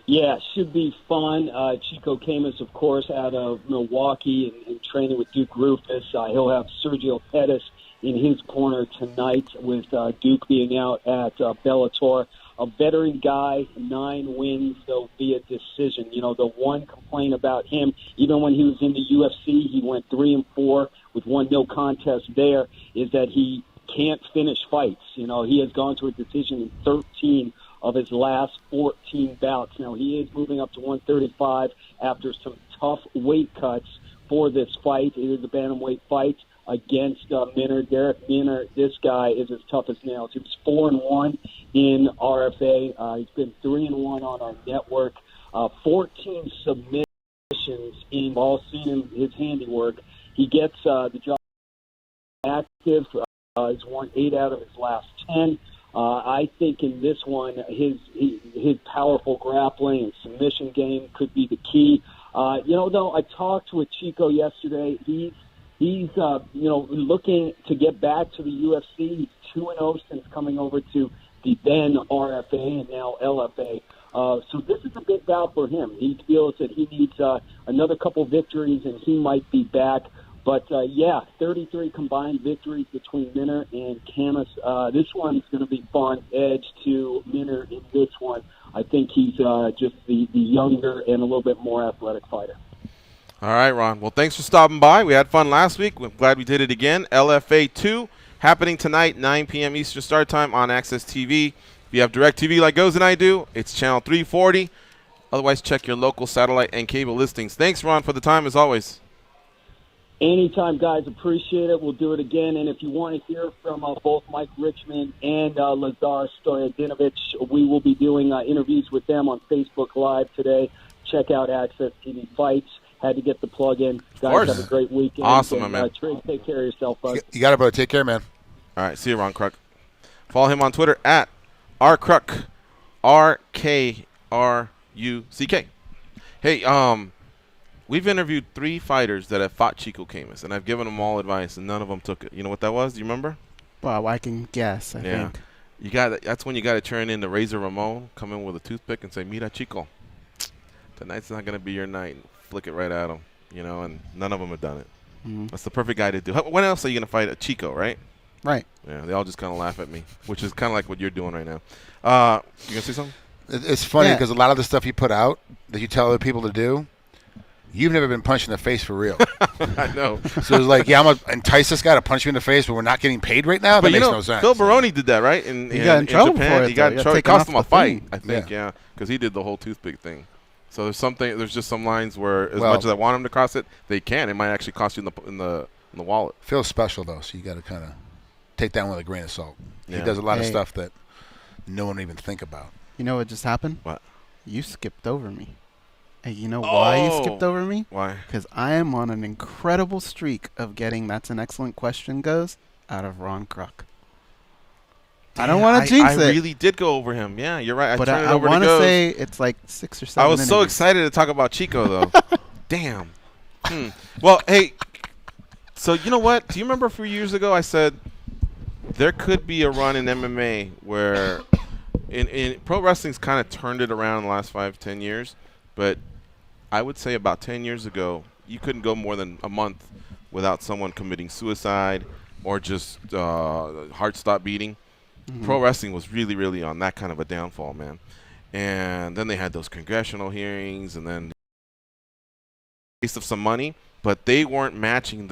Speaker 12: Yeah, should be fun. Chico Camus, of course, out of Milwaukee and training with Duke Rufus. He'll have Sergio Pettis in his corner tonight with Duke being out at Bellator. A veteran guy, 9 wins, though, via decision. The one complaint about him, even when he was in the UFC, he went 3-4 with 1 no contest there, is that he can't finish fights. He has gone to a decision in 13 of his last 14 bouts. Now, he is moving up to 135 after some tough weight cuts for this fight. It is a bantamweight fight against Minner. Derek Minner, this guy is as tough as nails. He was 4-1 in RFA. He's been 3-1 on our network. 14 submissions in all seen his handiwork. He gets the job active. He's won 8 out of his last 10. I think in this one, his powerful grappling and submission game could be the key. Though I talked with Chico yesterday, he's looking to get back to the UFC. He's 2-0 since coming over to the then RFA and now LFA. So this is a big bout for him. He feels that he needs another couple victories and he might be back. But, 33 combined victories between Minner and Camus. This one's going to be fun. Edge to Minner in this one. I think he's just the younger and a little bit more athletic fighter.
Speaker 7: All right, Ron. Well, thanks for stopping by. We had fun last week. We're glad we did it again. LFA 2 happening tonight, 9 p.m. Eastern Start Time on Access TV. If you have DirecTV like Goes and I do, it's channel 340. Otherwise, check your local satellite and cable listings. Thanks, Ron, for the time as always.
Speaker 12: Anytime, guys. Appreciate it. We'll do it again. And if you want to hear from both Mike Richmond and Lazar Stojadinovic, we will be doing interviews with them on Facebook Live today. Check out Access TV Fights. Had to get the plug in. Guys, have a great weekend.
Speaker 7: Awesome, my man.
Speaker 12: Trigg, take care of yourself, bud.
Speaker 8: You got it, brother. Take care, man.
Speaker 7: All right. See you, Ron Kruck. Follow him on Twitter at rkruck, RKRUCK. Hey, we've interviewed 3 fighters that have fought Chico Camus, and I've given them all advice, and none of them took it. You know what that was? Do you remember?
Speaker 1: Well, I can guess, I think.
Speaker 7: That's when you got to turn in the Razor Ramon, come in with a toothpick and say, Mira, Chico, tonight's not going to be your night. Flick it right at him, and none of them have done it. That's the perfect guy to do. When else are you going to fight a Chico, right?
Speaker 1: Right.
Speaker 7: Yeah, they all just kind of laugh at me, which is kind of like what you're doing right now. You going to say something?
Speaker 8: It's funny because a lot of the stuff you put out that you tell other people to do, you've never been punched in the face for real.
Speaker 7: I know.
Speaker 8: So it's like, I'm going to entice this guy to punch you in the face, but we're not getting paid right now? That makes no sense.
Speaker 7: Phil Baroni did that, right?
Speaker 1: He got in trouble
Speaker 7: Japan.
Speaker 1: for it.
Speaker 7: He got in trouble. It cost him a fight, I think, because he did the whole toothpick thing. So there's just some lines where as much as I want him to cross it, they can. It might actually cost you in the wallet.
Speaker 8: Phil's special, though, so you got to kind of take that one with a grain of salt.
Speaker 7: Yeah.
Speaker 8: He does a lot of stuff that no one even think about.
Speaker 1: You know what just happened?
Speaker 7: What?
Speaker 1: You skipped over me. And you know why you skipped over me?
Speaker 7: Why?
Speaker 1: Because I am on an incredible streak of getting "That's an excellent question" goes out of Ron Kruck. I don't want to jinx it.
Speaker 7: I really did go over him. Yeah, you're right.
Speaker 1: But I want to say it's like 6 or 7
Speaker 7: I was so excited to talk about Chico, though. Damn. Well, hey, so you know what? Do you remember a few years ago I said there could be a run in MMA where in pro wrestling's kind of turned it around in the last 5-10 years, but I would say about 10 years ago, you couldn't go more than a month without someone committing suicide or just heart stop beating. Pro wrestling was really, really on that kind of a downfall, man. And then they had those congressional hearings and then waste of some money, but they weren't matching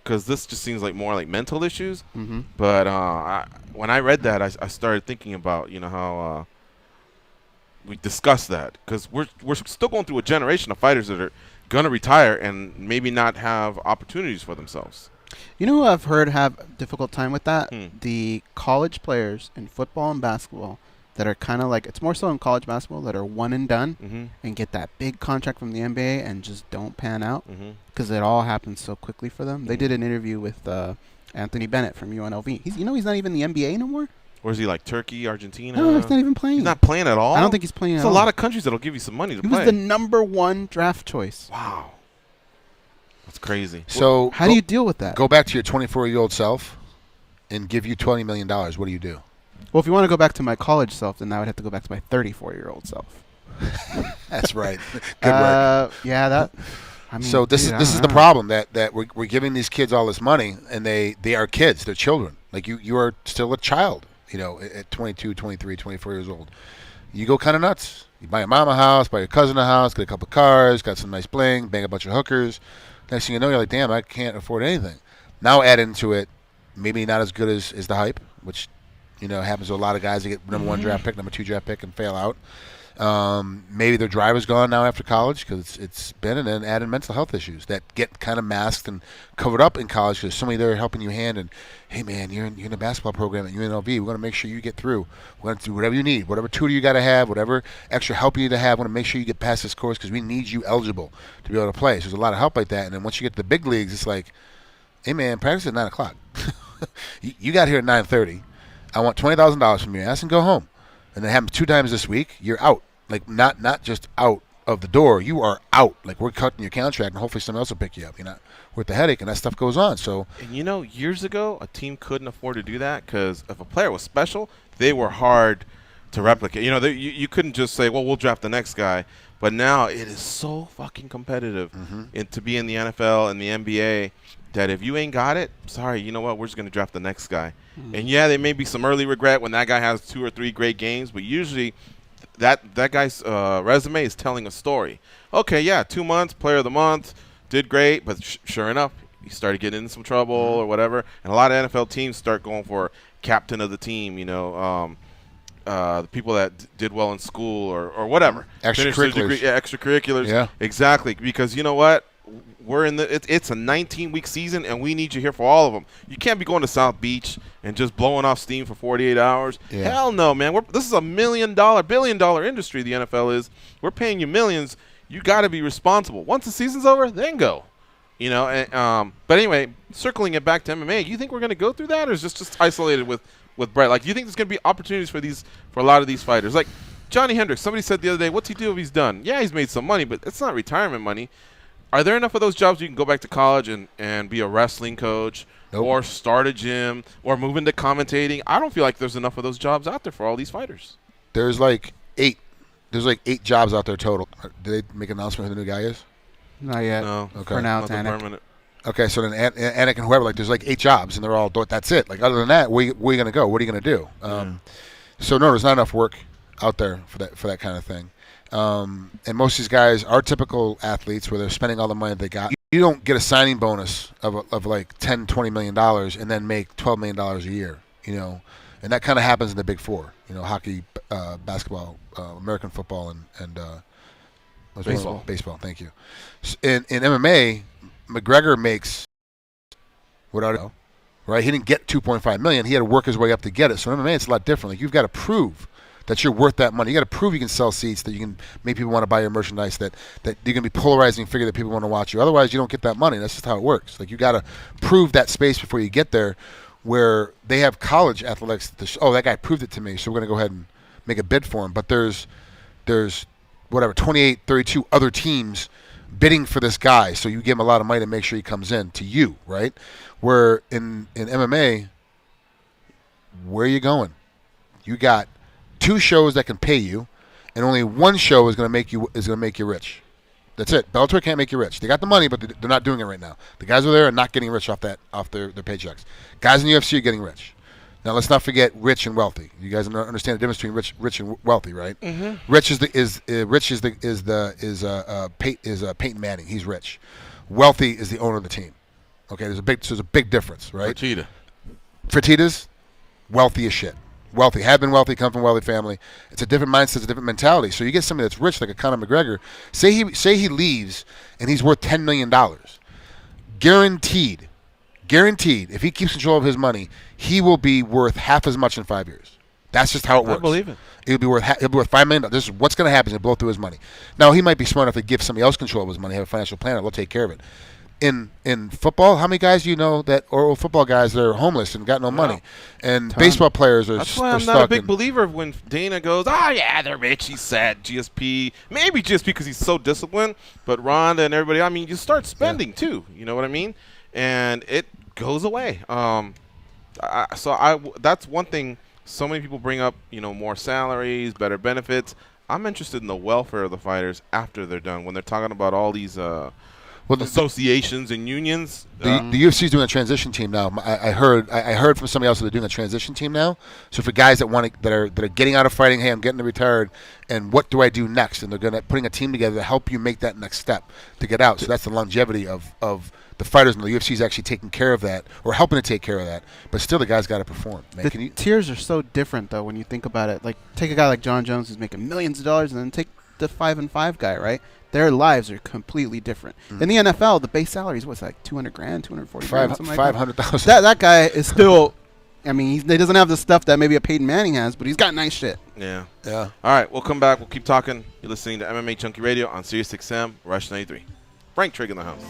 Speaker 7: because this just seems like more like mental issues. But when I read that, I started thinking about, how we discussed that because we're still going through a generation of fighters that are going to retire and maybe not have opportunities for themselves.
Speaker 1: You know who I've heard have a difficult time with that? The college players in football and basketball that are kind of like, it's more so in college basketball, that are one and done and get that big contract from the NBA and just don't pan out because it all happens so quickly for them. They did an interview with Anthony Bennett from UNLV. He's not even in the NBA no more.
Speaker 7: Or is he like Turkey, Argentina?
Speaker 1: No, he's not even playing.
Speaker 7: He's not playing at all?
Speaker 1: I don't think he's playing at all.
Speaker 7: There's a lot of countries that'll give you some money to play.
Speaker 1: He was the number 1 draft choice.
Speaker 7: Wow. That's crazy.
Speaker 8: So
Speaker 1: how do you deal with that?
Speaker 8: Go back to your 24-year-old self and give you $20 million. What do you do?
Speaker 1: Well, if you want to go back to my college self, then I would have to go back to my 34-year-old self.
Speaker 8: That's right. Good work.
Speaker 1: Yeah, that. I mean,
Speaker 8: so this is the problem that we're giving these kids all this money and they are kids. They're children. Like you are still a child. At 22, 23, 24 years old. You go kind of nuts. You buy your mom a house, buy your cousin a house, get a couple cars, got some nice bling, bang a bunch of hookers. Next thing you know, you're like, damn, I can't afford anything. Now add into it, maybe not as good as the hype, which happens to a lot of guys that get number 1 draft pick, number 2 draft pick, and fail out. Maybe their driver's gone now after college because it's been, and then add in mental health issues that get kind of masked and covered up in college because somebody there helping you hand and, hey man, you're in a basketball program at UNLV. We're going to make sure you get through. We're going to do whatever you need, whatever tutor you got to have, whatever extra help you need to have. We're going to make sure you get past this course because we need you eligible to be able to play. So there's a lot of help like that. And then once you get to the big leagues, it's like, hey man, practice at 9 o'clock. You got here at 9:30. I want $20,000 from your ass and go home. And that happens 2 times this week. You're out. Like not just out of the door. You are out. Like we're cutting your contract, and hopefully someone else will pick you up. You're not worth the headache, and that stuff goes on. So,
Speaker 7: and years ago, a team couldn't afford to do that because if a player was special, they were hard to replicate. You couldn't just say, well, we'll draft the next guy. But now it is so fucking competitive to be in the NFL and the NBA that if you ain't got it, sorry, you know what? We're just going to draft the next guy. And yeah, there may be some early regret when that guy has 2 or 3 great games, but usually that guy's resume is telling a story. Okay, yeah, 2 months, player of the month, did great, but sure enough, he started getting in some trouble or whatever. And a lot of NFL teams start going for captain of the team, the people that did well in school or whatever.
Speaker 8: Extracurriculars.
Speaker 7: Extracurriculars.
Speaker 8: Yeah.
Speaker 7: Exactly, because you know what? We're in it's a 19-week season, and we need you here for all of them. You can't be going to South Beach and just blowing off steam for 48 hours.
Speaker 8: Yeah.
Speaker 7: Hell no, man. This is a billion-dollar industry, the NFL is. We're paying you millions. You got to be responsible. Once the season's over, then go. But anyway, circling it back to MMA, you think we're going to go through that, or is this just isolated with Brett? Like, do you think there's going to be opportunities for a lot of these fighters? Like Johnny Hendricks, somebody said the other day, what's he do if he's done? Yeah, he's made some money, but it's not retirement money. Are there enough of those jobs you can go back to college and be a wrestling coach or start a gym or move into commentating? I don't feel like there's enough of those jobs out there for all these fighters.
Speaker 8: There's like 8. There's like 8 jobs out there total. Did they make an announcement who the new guy is?
Speaker 1: Not yet.
Speaker 7: No.
Speaker 8: Okay.
Speaker 1: For now, it's
Speaker 7: Nothing
Speaker 1: Anik.
Speaker 7: permanent.
Speaker 8: Okay, so then Anik and whoever, like, there's like 8 jobs, and they're all that's it. Like, other than that, where you going to go? What are you going to do? So no, there's not enough work out there for that kind of thing. And most of these guys are typical athletes where they're spending all the money they got. You don't get a signing bonus of like $10-20 million and then make $12 million a year, you know. And that kind of happens in the Big Four, you know, hockey, basketball, American football, and
Speaker 7: Baseball.
Speaker 8: Baseball, thank you. In MMA, McGregor makes without right. He didn't get $2.5 million. He had to work his way up to get it. So in MMA, it's a lot different. Like, you've got to prove that you're worth that money. You got to prove you can sell seats, that you can make people want to buy your merchandise, that you're going to be polarizing figure that people want to watch you. Otherwise, you don't get that money. That's just how it works. Like, you got to prove that space before you get there, where they have college athletics. That guy proved it to me, so we're going to go ahead and make a bid for him. But there's whatever 28, 32 other teams bidding for this guy, so you give him a lot of money to make sure he comes in to you, right? Where in MMA, where are you going? You got 2 shows that can pay you, and only 1 show is going to make you rich. That's it. Bellator can't make you rich. They got the money, but they're not doing it right now. The guys over there are not getting rich off their paychecks. Guys in the UFC are getting rich. Now let's not forget rich and wealthy. You guys understand the difference between rich and wealthy, right?
Speaker 7: Mm-hmm.
Speaker 8: Rich is Peyton Manning. He's rich. Wealthy is the owner of the team. Okay, there's a big difference, right? Fertitas, wealthy as shit. Wealthy, have been wealthy, come from a wealthy family. It's a different mindset, it's a different mentality. So you get somebody that's rich, like a Conor McGregor. Say he leaves and he's worth $10 million. Guaranteed, if he keeps control of his money, he will be worth half as much in 5 years. That's just how it works.
Speaker 7: I believe it.
Speaker 8: He'll be worth $5 million. This is what's going to happen. He'll blow through his money. Now, he might be smart enough to give somebody else control of his money, have a financial planner. They'll take care of it. In football, how many guys do you know that are football guys that are homeless and got no money? And baseball players are
Speaker 7: That's why I'm
Speaker 8: stuck
Speaker 7: not a big believer of when Dana goes, yeah, they're rich, he's sad, GSP. Maybe GSP because he's so disciplined, but Ronda and everybody, I mean, you start spending too. You know what I mean? And it goes away. That's one thing. So many people bring up, you know, more salaries, better benefits. I'm interested in the welfare of the fighters after they're done. When they're talking about all these associations and unions.
Speaker 8: The UFC is doing a transition team now. I heard from somebody else that they're doing a transition team now. So for guys that are getting out of fighting, hey, I'm getting retired, and what do I do next? And they're putting a team together to help you make that next step to get out. So that's the longevity of the fighters, and the UFC is actually taking care of that, or helping to take care of that. But still, the guy's got to perform. Man,
Speaker 1: the tiers are so different, though, when you think about it. Like, take a guy like John Jones who's making millions of dollars, and then take the 5-5 guy, right? Their lives are completely different. In the NFL, the base salary is like $200,000, $240,000, something like that.
Speaker 8: $500,000.
Speaker 1: That guy is still. I mean, he doesn't have the stuff that maybe a Peyton Manning has, but he's got nice shit.
Speaker 7: Yeah.
Speaker 8: Yeah.
Speaker 7: All right, we'll come back. We'll keep talking. You're listening to MMA Junkie Radio on Sirius XM, Rush 93. Frank Trigg in the house.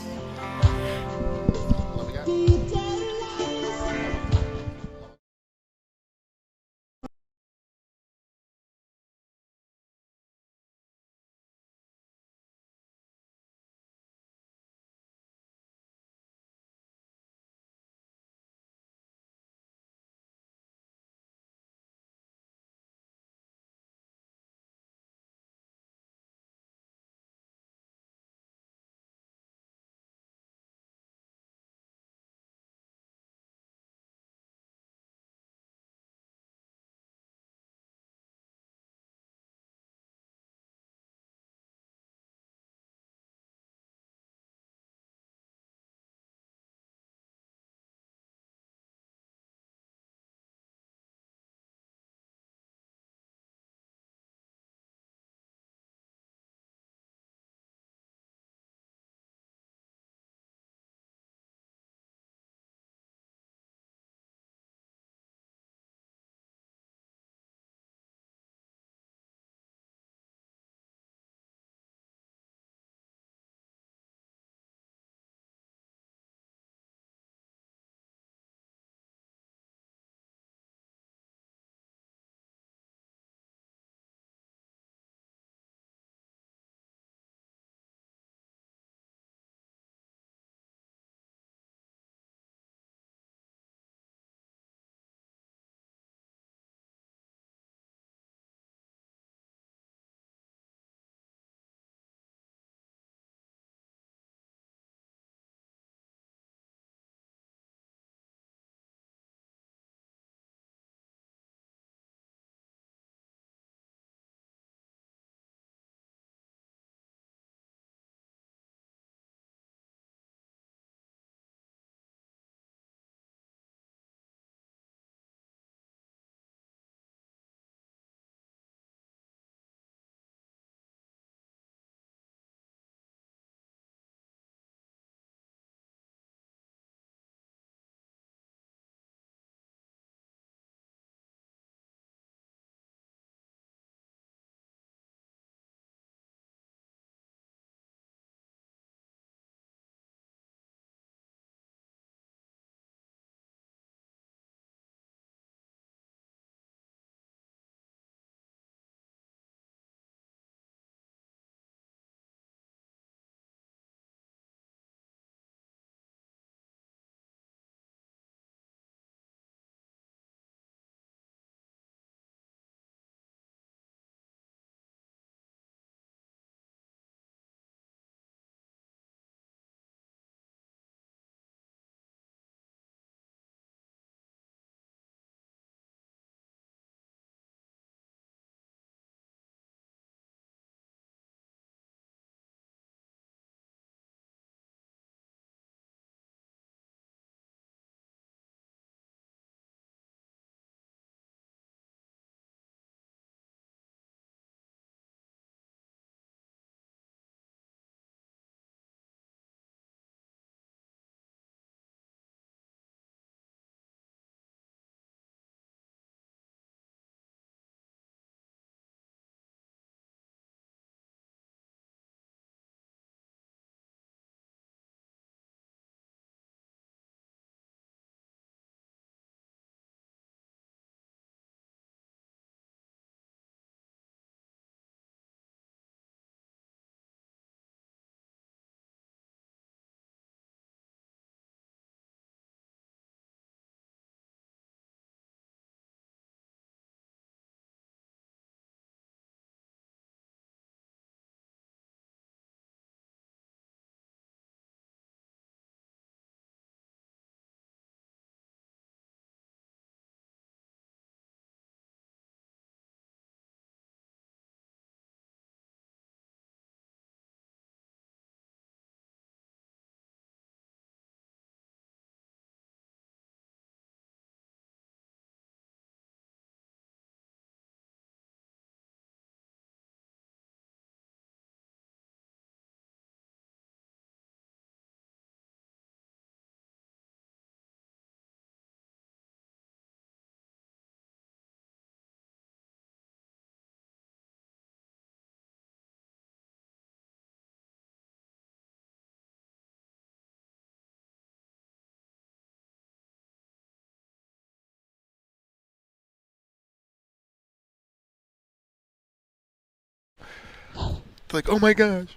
Speaker 8: like, oh my gosh.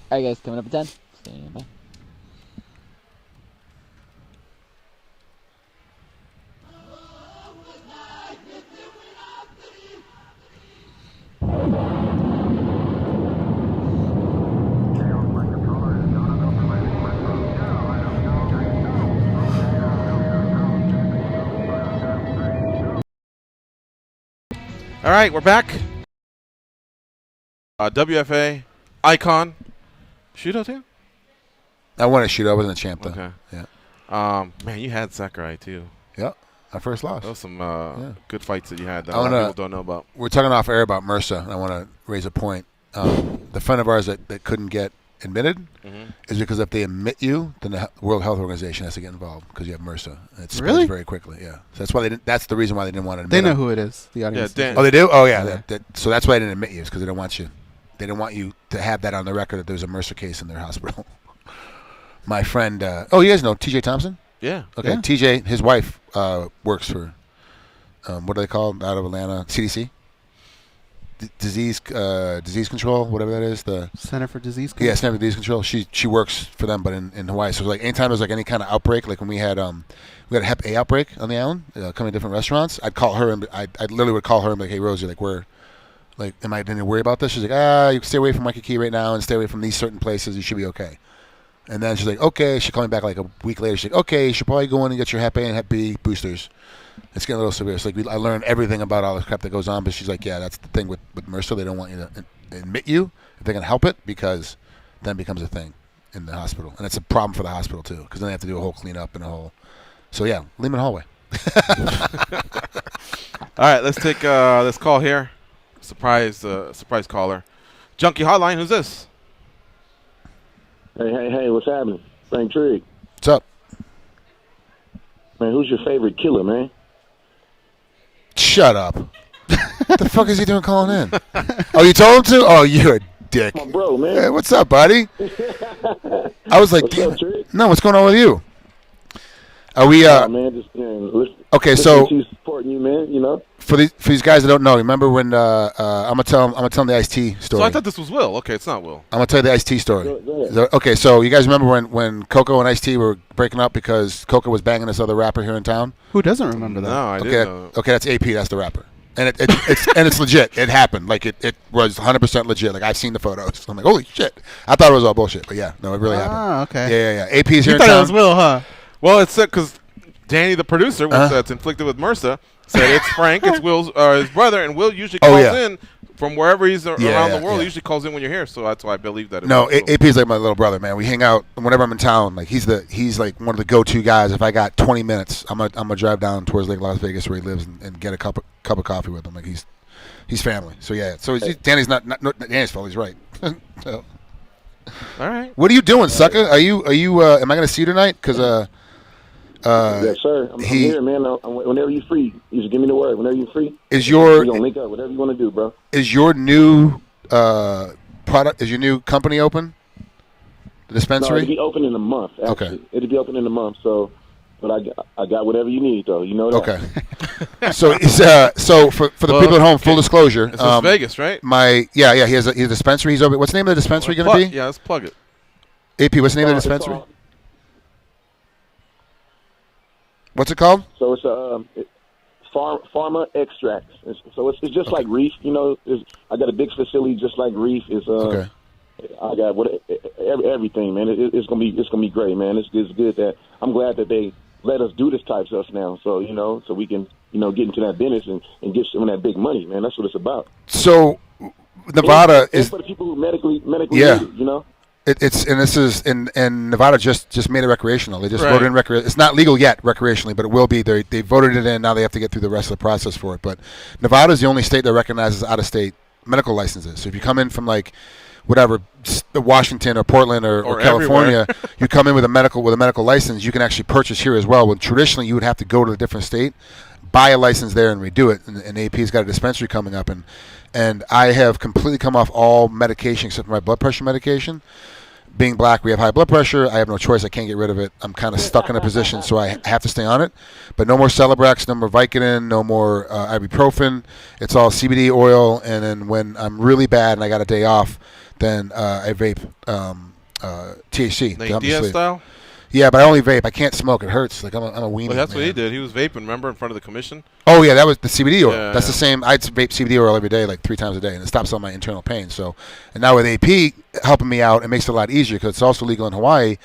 Speaker 13: All right, guys, coming up at 10. Stand by.
Speaker 7: All right, we're back. WFA icon. Shootout team?
Speaker 8: I won a shootout. I wasn't a champ, though.
Speaker 7: Okay.
Speaker 8: Yeah.
Speaker 7: Man, you had Sakurai, too.
Speaker 8: Yeah. Our first loss.
Speaker 7: Those some good fights that you had that
Speaker 8: a
Speaker 7: lot of people don't know about.
Speaker 8: We're talking off air about MRSA, and I want to raise a point. The friend of ours that couldn't get admitted is because if they admit you, then the World Health Organization has to get involved because you have MRSA. And it spreads very quickly. Yeah, so that's why they didn't. That's the reason why they didn't want to admit.
Speaker 1: They know
Speaker 8: him.
Speaker 1: who it is. The audience.
Speaker 8: Yeah, oh, they do. Oh, yeah. So that's why they didn't admit you, is because they don't want you. They didn't want you to have that on the record that there's a MRSA case in their hospital. My friend. You guys know T.J. Thompson?
Speaker 7: Yeah.
Speaker 8: Okay.
Speaker 7: Yeah.
Speaker 8: T.J. His wife works for. What do they call it out of Atlanta? CDC. Disease control, whatever that is, the
Speaker 1: Center for Disease Control.
Speaker 8: Yeah, Center for Disease Control. She works for them, but in Hawaii. So like anytime there's like any kind of outbreak, like when we had a Hep A outbreak on the island, coming to different restaurants, I'd call her and I literally would call her and be like, hey Rosie, like am I going to worry about this? She's like, you can stay away from Waikiki right now and stay away from these certain places. You should be okay. And then she's like, okay. She called me back like a week later. She's like, okay, you should probably go in and get your Hep A and Hep B boosters. It's getting a little severe. So like I learned everything about all the crap that goes on, but she's like, yeah, that's the thing with MRSA. They don't want you to admit you if they can help it, because then it becomes a thing in the hospital, and it's a problem for the hospital too, because then they have to do a whole cleanup and a whole. So yeah, Lehman Hallway.
Speaker 7: All right, let's take this call here. Surprise caller. Junkie Hotline. Who's this?
Speaker 14: Hey, what's happening? Frank Trigg.
Speaker 8: What's up?
Speaker 14: Man, who's your favorite killer, man?
Speaker 8: Shut up. What the fuck is he doing calling in? Oh, you told him to? Oh, you're a dick.
Speaker 14: My bro, man.
Speaker 8: Hey, what's up, buddy? I was like,
Speaker 14: what's up, Trigg?
Speaker 8: No, what's going on with you? Are we,
Speaker 14: man, just, listen,
Speaker 8: okay, so
Speaker 14: to supporting you, man, you know?
Speaker 8: For these guys that don't know, remember when I'm gonna tell them the Ice-T story.
Speaker 7: So I thought this was Will. Okay, it's not Will.
Speaker 8: I'm gonna tell you the Ice-T story.
Speaker 14: Go ahead.
Speaker 8: Okay, so you guys remember when Coco and Ice-T were breaking up because Coco was banging this other rapper here in town?
Speaker 1: Who doesn't remember that?
Speaker 7: No, I didn't know.
Speaker 8: Okay, that's AP. That's the rapper, and it's legit. It happened. Like it was 100% legit. Like I've seen the photos. I'm like, holy shit! I thought it was all bullshit, but yeah, no, it really happened.
Speaker 1: Ah, okay.
Speaker 8: Yeah. AP's here
Speaker 1: You
Speaker 8: in
Speaker 1: thought
Speaker 8: town.
Speaker 1: it was Will, huh?
Speaker 7: Well, it's because Danny, the producer, that's inflicted with MRSA, said it's Frank, it's Will's his brother, and Will usually calls in from wherever he's around the world. He usually calls in when you're here, so that's why I believe that.
Speaker 8: AP is like my little brother, man. We hang out whenever I'm in town. Like he's like one of the go-to guys. If I got 20 minutes, I'm gonna drive down towards Lake Las Vegas where he lives and get a cup of coffee with him. Like he's family. So yeah. So Danny's not Danny's fault. He's right. So.
Speaker 7: All right.
Speaker 8: What are you doing, sucker? Are you? Am I gonna see you tonight? Because
Speaker 14: yes, sir. I'm here, man. Whenever you're free, you just give me the word. Whenever you're free, we're gonna link up. Whatever you want to do, bro.
Speaker 8: Is your new product? Is your new company open? The dispensary?
Speaker 14: No, it'll be open in a month. Actually.
Speaker 8: Okay.
Speaker 14: It'll be open in a month. So, but I got whatever you need, though. You know that.
Speaker 8: Okay. So for the people at home, full disclosure.
Speaker 7: This is Vegas, right?
Speaker 8: He has a dispensary. He's open. What's the name of the dispensary going to be?
Speaker 7: Yeah, let's plug it.
Speaker 8: AP, what's the name of the dispensary? What's it called?
Speaker 14: So it's pharma extracts. So it's just like Reef. You know, I got a big facility just like Reef. Okay. I got everything, man. It's gonna be great, man. It's good that I'm glad that they let us do this type of stuff now. So so we can get into that business and get some of that big money, man. That's what it's about.
Speaker 8: So Nevada is
Speaker 14: for the people who medically need it, you know.
Speaker 8: And Nevada just made it recreational. They just voted in recreational. It's not legal yet recreationally, but it will be. They voted it in. Now they have to get through the rest of the process for it. But Nevada is the only state that recognizes out-of-state medical licenses. So if you come in from like whatever Washington or Portland or California, you come in with a medical license. You can actually purchase here as well. When traditionally you would have to go to a different state, buy a license there, and redo it. And AP's got a dispensary coming up, and I have completely come off all medication except for my blood pressure medication. being black, we have high blood pressure. I have no choice. I can't get rid of it. I'm kind of stuck in a position, so I have to stay on it. But no more Celebrex, no more Vicodin, no more ibuprofen. It's all CBD oil. And then when I'm really bad and I got a day off, then I vape THC.
Speaker 7: Nate Diaz style?
Speaker 8: Yeah, but I only vape. I can't smoke. It hurts. Like I'm a weenie.
Speaker 7: Well, that's
Speaker 8: man.
Speaker 7: what he did. He was vaping, remember, in front of the commission?
Speaker 8: Oh, yeah, that was the CBD oil.
Speaker 7: Yeah,
Speaker 8: That's the same. I'd vape CBD oil every day, like 3 times a day, and it stops all my internal pain. So, and now with AP helping me out, it makes it a lot easier because it's also legal in Hawaii,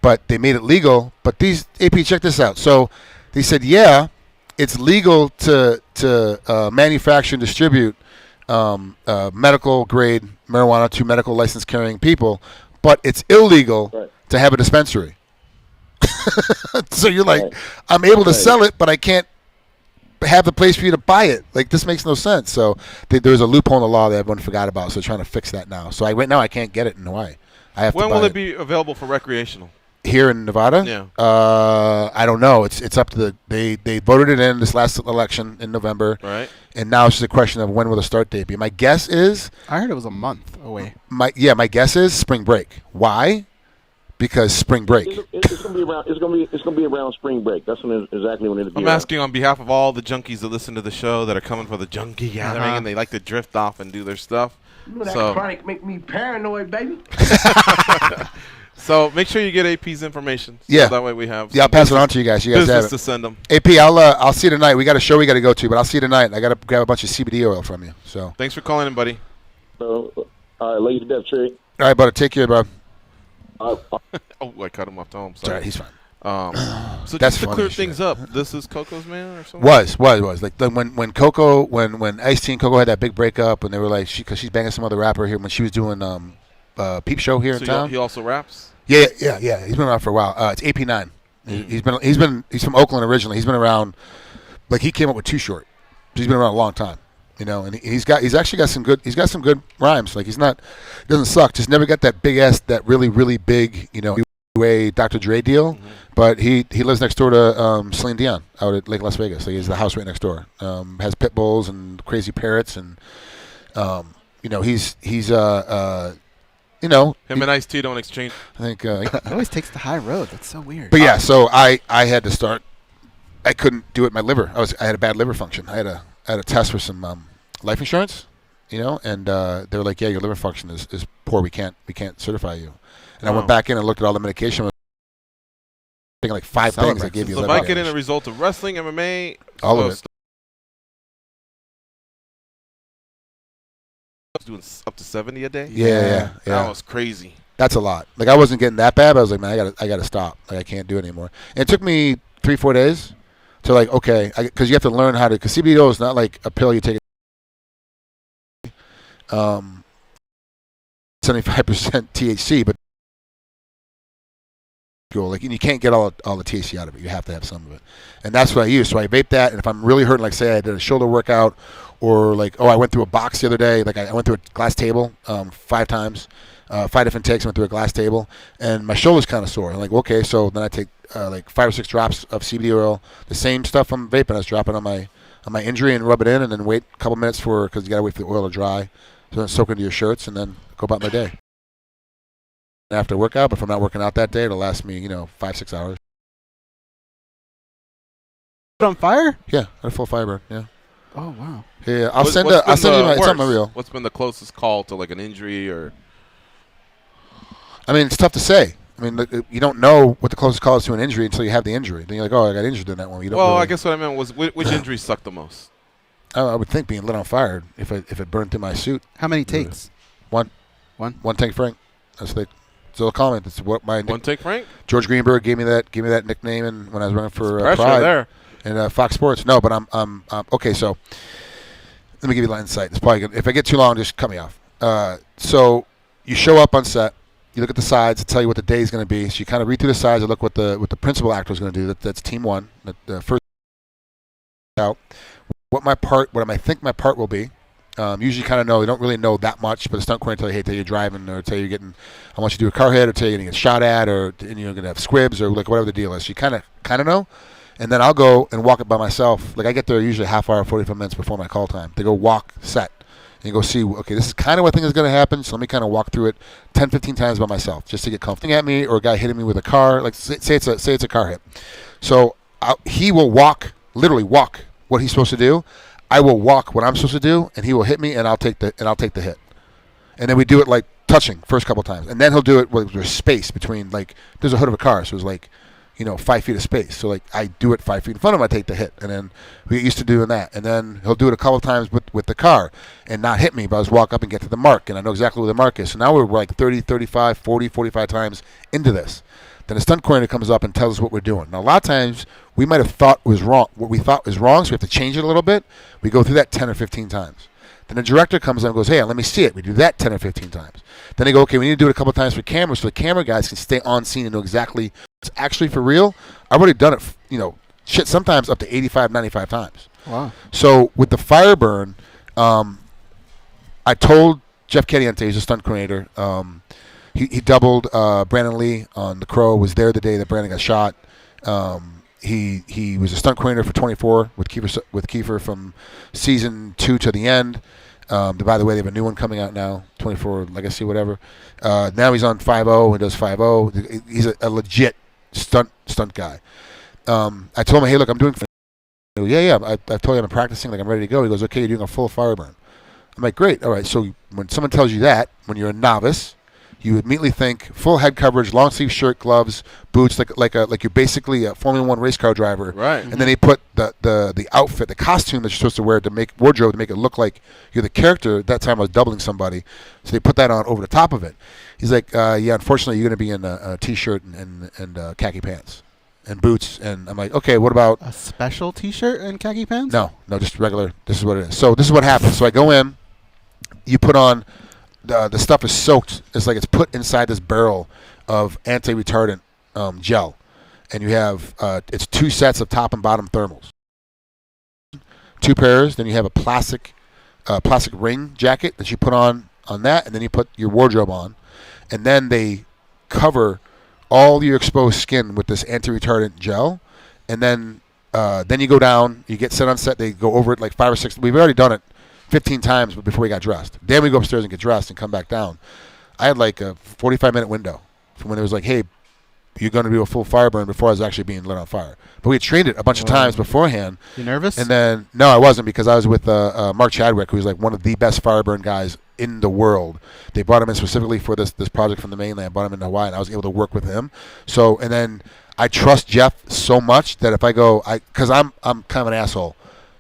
Speaker 8: but they made it legal. But these, AP, check this out. So they said, yeah, it's legal to manufacture and distribute medical-grade marijuana to medical license-carrying people, but it's illegal to have a dispensary. So you're like, I'm able to sell it, but I can't have the place for you to buy it. Like, this makes no sense. So there's a loophole in the law that everyone forgot about. So they're trying to fix that now. So right now I can't get it in Hawaii. I have
Speaker 7: when
Speaker 8: to buy
Speaker 7: will it be available for recreational?
Speaker 8: Here in Nevada?
Speaker 7: Yeah.
Speaker 8: I don't know. It's up to they voted it in this last election in November.
Speaker 7: Right.
Speaker 8: And now it's just a question of when will the start date be. My guess is
Speaker 1: I heard it was a month away.
Speaker 8: My guess is spring break. Why? Because spring break.
Speaker 14: It's going to be around. It's going to be around spring break. That's exactly when it'll be.
Speaker 7: I'm asking on behalf of all the junkies that listen to the show that are coming for the junkie gathering and they like to drift off and do their stuff.
Speaker 15: You know that chronic make me paranoid, baby.
Speaker 7: So make sure you get AP's information. So
Speaker 8: Yeah.
Speaker 7: that way we have.
Speaker 8: Yeah, I'll pass it on to you guys. You guys have it.
Speaker 7: To send them.
Speaker 8: AP, I'll see you tonight. We got a show we got to go to, but I'll see you tonight. I got to grab a bunch of CBD oil from you. So.
Speaker 7: Thanks for calling in, buddy.
Speaker 14: All right, love you to death, Trigg.
Speaker 8: All right, brother. Take care, bro.
Speaker 7: Oh, I cut him off. I'm sorry.
Speaker 8: All right, he's fine.
Speaker 7: So
Speaker 8: That's
Speaker 7: just to
Speaker 8: funny
Speaker 7: clear
Speaker 8: shit.
Speaker 7: things up, this is Coco's man or something?
Speaker 8: Was like when Coco when Ice-T and Coco had that big breakup and they were like because she's banging some other rapper here when she was doing Peep Show here in town.
Speaker 7: He also raps?
Speaker 8: Yeah. He's been around for a while. It's AP9. He's from Oakland originally. He's been around. Like he came up with Too Short. He's been around a long time. You know, and he's actually got some good rhymes. Like he doesn't suck. Just never got that big ass, that really really big, you know, way Dr. Dre deal. Mm-hmm. But he lives next door to Celine Dion out at Lake Las Vegas. So he has the house right next door. Has pit bulls and crazy parrots and you know he's you know
Speaker 7: him and Ice-T don't exchange.
Speaker 8: I think
Speaker 1: he always takes the high road. That's so weird.
Speaker 8: But yeah, so I had to start. I couldn't do it. My liver. I had a bad liver function. I had a test for some life insurance, you know, and they were like, "Yeah, your liver function is poor. We can't certify you." And I went back in and looked at all the medication. I was taking like 5 things that gave you.
Speaker 7: So Vicodin a result of wrestling, MMA,
Speaker 8: all of it.
Speaker 7: Doing up to 70 a day.
Speaker 8: Yeah.
Speaker 7: That was crazy.
Speaker 8: That's a lot. Like I wasn't getting that bad, but I was like, man, I gotta stop. Like I can't do it anymore. And it took me 3-4 days to like, okay, because you have to learn how to. Because CBD oil is not like a pill you take. 75% THC, but like you can't get all the THC out of it. You have to have some of it, and that's what I use. So I vape that, and if I'm really hurting, like say I did a shoulder workout, or like I went through a box the other day. Like I went through a glass table 5 times, 5 different takes. I went through a glass table, and my shoulder's kind of sore. I'm like, okay, so then I take like 5 or 6 drops of CBD oil, the same stuff I'm vaping. I was dropping on my injury and rub it in, and then wait a couple minutes because you gotta wait for the oil to dry. So then soak into your shirts and then go about my day. After workout, but if I'm not working out that day, it'll last me, 5-6 hours.
Speaker 1: Put on fire?
Speaker 8: Yeah, a full fiber. Yeah.
Speaker 1: Oh wow.
Speaker 8: Yeah, I'll send you something real.
Speaker 7: What's been the closest call to like an injury or?
Speaker 8: I mean, it's tough to say. I mean, you don't know what the closest call is to an injury until you have the injury. Then you're like, oh, I got injured in that one.
Speaker 7: I guess what I meant was which injury sucked the most.
Speaker 8: I would think being lit on fire if it burned through my suit.
Speaker 1: How many takes?
Speaker 8: One take, Frank. That's the. So they'll call me. That's what my
Speaker 7: one take, Frank.
Speaker 8: George Greenberg gave me that nickname, and when I was running for
Speaker 7: Pride there.
Speaker 8: And Fox Sports. No, but I'm okay. So let me give you a little insight. It's probably good. If I get too long, just cut me off. So you show up on set. You look at the sides to tell you what the day is going to be. So you kind of read through the sides and look what the principal actor is going to do. That's team one. The first out. What I think my part will be. Usually kind of know. They don't really know that much, but the stunt coordinator tell you, hey, tell you're driving, or tell you getting, I want you to do a car hit, or tell you you're going to get shot at, or and you're going to have squibs, or like whatever the deal is. So you kind of know. And then I'll go and walk it by myself. Like I get there usually a half hour, 45 minutes before my call time. They go walk set. And you go see, okay, this is kind of what I think is going to happen, so let me kind of walk through it 10, 15 times by myself just to get comfortable. At me or a guy hitting me with a car, like say it's a car hit. So he will literally walk what he's supposed to do. I will walk what I'm supposed to do, and he will hit me, and I'll take the hit. And then we do it like touching first couple times, and then he'll do it where there's space between, like there's a hood of a car, so it's like 5 feet of space. So like I do it 5 feet in front of him, I take the hit, and then we get used to doing that. And then he'll do it a couple of times with the car and not hit me, but I'll just walk up and get to the mark, and I know exactly where the mark is. So now we're like 30, 35, 40, 45 times into this. Then a stunt coordinator comes up and tells us what we're doing. Now a lot of times we might have thought was wrong, what we thought was wrong, so we have to change it a little bit. We go through that 10 or 15 times. Then the director comes in and goes, hey, let me see it. We do that 10 or 15 times. Then they go, okay, we need to do it a couple of times for cameras so the camera guys can stay on scene and know exactly what's actually for real. I've already done it, sometimes up to 85, 95 times.
Speaker 1: Wow.
Speaker 8: So with the fire burn, I told Jeff Cadiente, he's a stunt coordinator, he doubled Brandon Lee on The Crow, was there the day that Brandon got shot. He was a stunt coordinator for 24 with Kiefer from season 2 to the end. By the way, they have a new one coming out now, 24 Legacy, whatever. Now he's on 5-0 and does 5-0. He's a legit stunt guy. I told him, hey, look, I'm doing. Yeah. I've told you I'm practicing, like I'm ready to go. He goes, okay, you're doing a full fire burn. I'm like, great, all right. So when someone tells you that, when you're a novice, you immediately think full head coverage, long sleeve shirt, gloves, boots, like you're basically a Formula One race car driver.
Speaker 7: Right.
Speaker 8: And then they put the outfit, the costume that you're supposed to wear to make wardrobe to make it look like you're the character. At that time I was doubling somebody, so they put that on over the top of it. He's like, yeah, unfortunately you're going to be in a t-shirt and khaki pants and boots. And I'm like, okay, what about
Speaker 1: a special t-shirt and khaki pants?
Speaker 8: No, just regular. This is what it is. So this is what happens. So I go in, you put on. The stuff is soaked. It's like it's put inside this barrel of anti-retardant gel, and you have it's 2 sets of top and bottom thermals, 2 pairs. Then you have a plastic ring jacket that you put on that, and then you put your wardrobe on, and then they cover all your exposed skin with this anti-retardant gel, and then you go down, you get set on set. They go over it like 5 or 6. We've already done it 15 times before we got dressed. Then we go upstairs and get dressed and come back down. I had like a 45-minute window from when it was like, hey, you're going to do a full fire burn before I was actually being lit on fire. But we had trained it a bunch of times beforehand.
Speaker 1: You nervous?
Speaker 8: And then, no, I wasn't, because I was with Mark Chadwick, who's like one of the best fire burn guys in the world. They brought him in specifically for this project from the mainland, brought him into Hawaii, and I was able to work with him. So, and then I trust Jeff so much that if I go, because I'm kind of an asshole.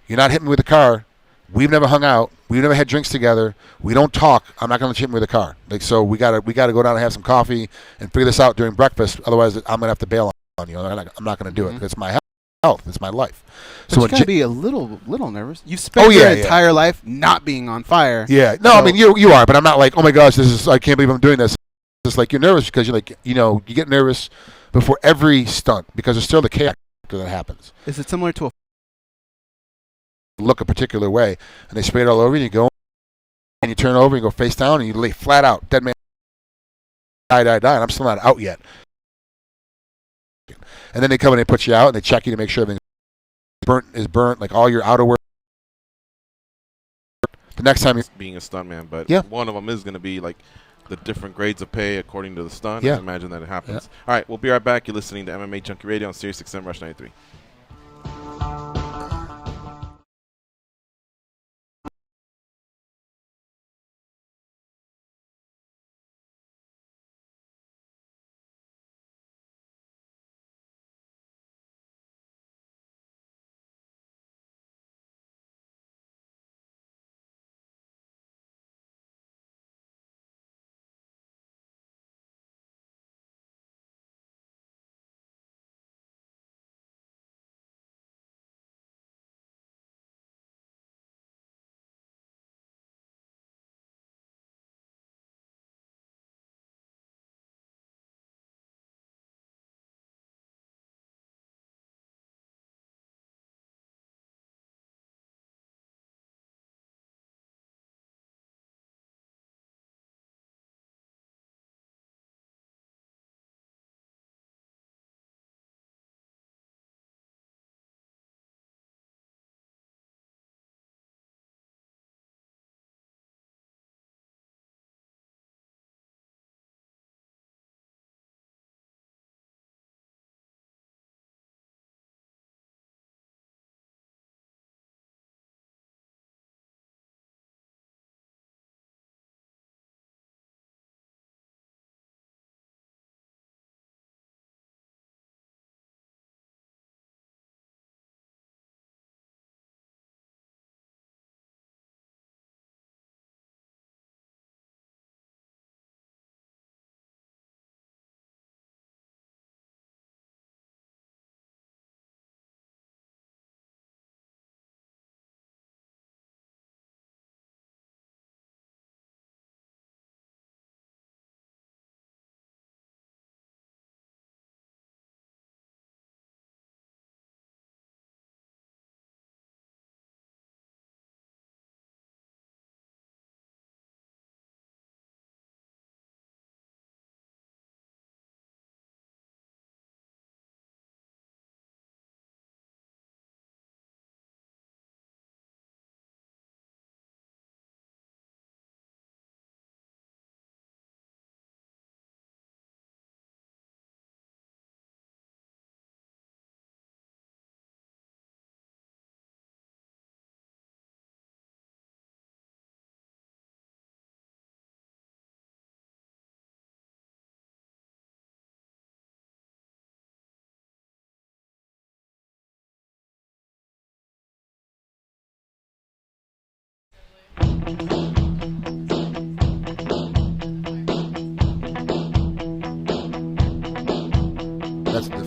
Speaker 8: You're not hitting me with a car. We've never hung out. We've never had drinks together. We don't talk. I'm not going to hit me with a car. Like, so we gotta go down and have some coffee and figure this out during breakfast. Otherwise, I'm going to have to bail on you. I'm not going to do it. It's my health. It's my life.
Speaker 1: But so you got to be a little nervous. You've spent your entire life not being on fire.
Speaker 8: Yeah. No, so. I mean, you are, but I'm not like, oh my gosh, I can't believe I'm doing this. It's like you're nervous because you're like, you get nervous before every stunt because there's still the chaos that happens.
Speaker 1: Is it similar to a
Speaker 8: look a particular way, and they spray it all over you, and you go and you turn over and you go face down and you lay flat out, dead man, die, and I'm still not out yet. And then they come in and they put you out and they check you to make sure everything is burnt, like all your outerwear. The next time you're
Speaker 7: being a stuntman, but
Speaker 8: yeah.
Speaker 7: One of them is going to be like the different grades of pay according to the stunt.
Speaker 8: Yeah.
Speaker 7: I imagine that it happens.
Speaker 8: Yeah.
Speaker 7: All right, we'll be right back. You're listening to MMA Junkie Radio on Sirius XM Rush 93.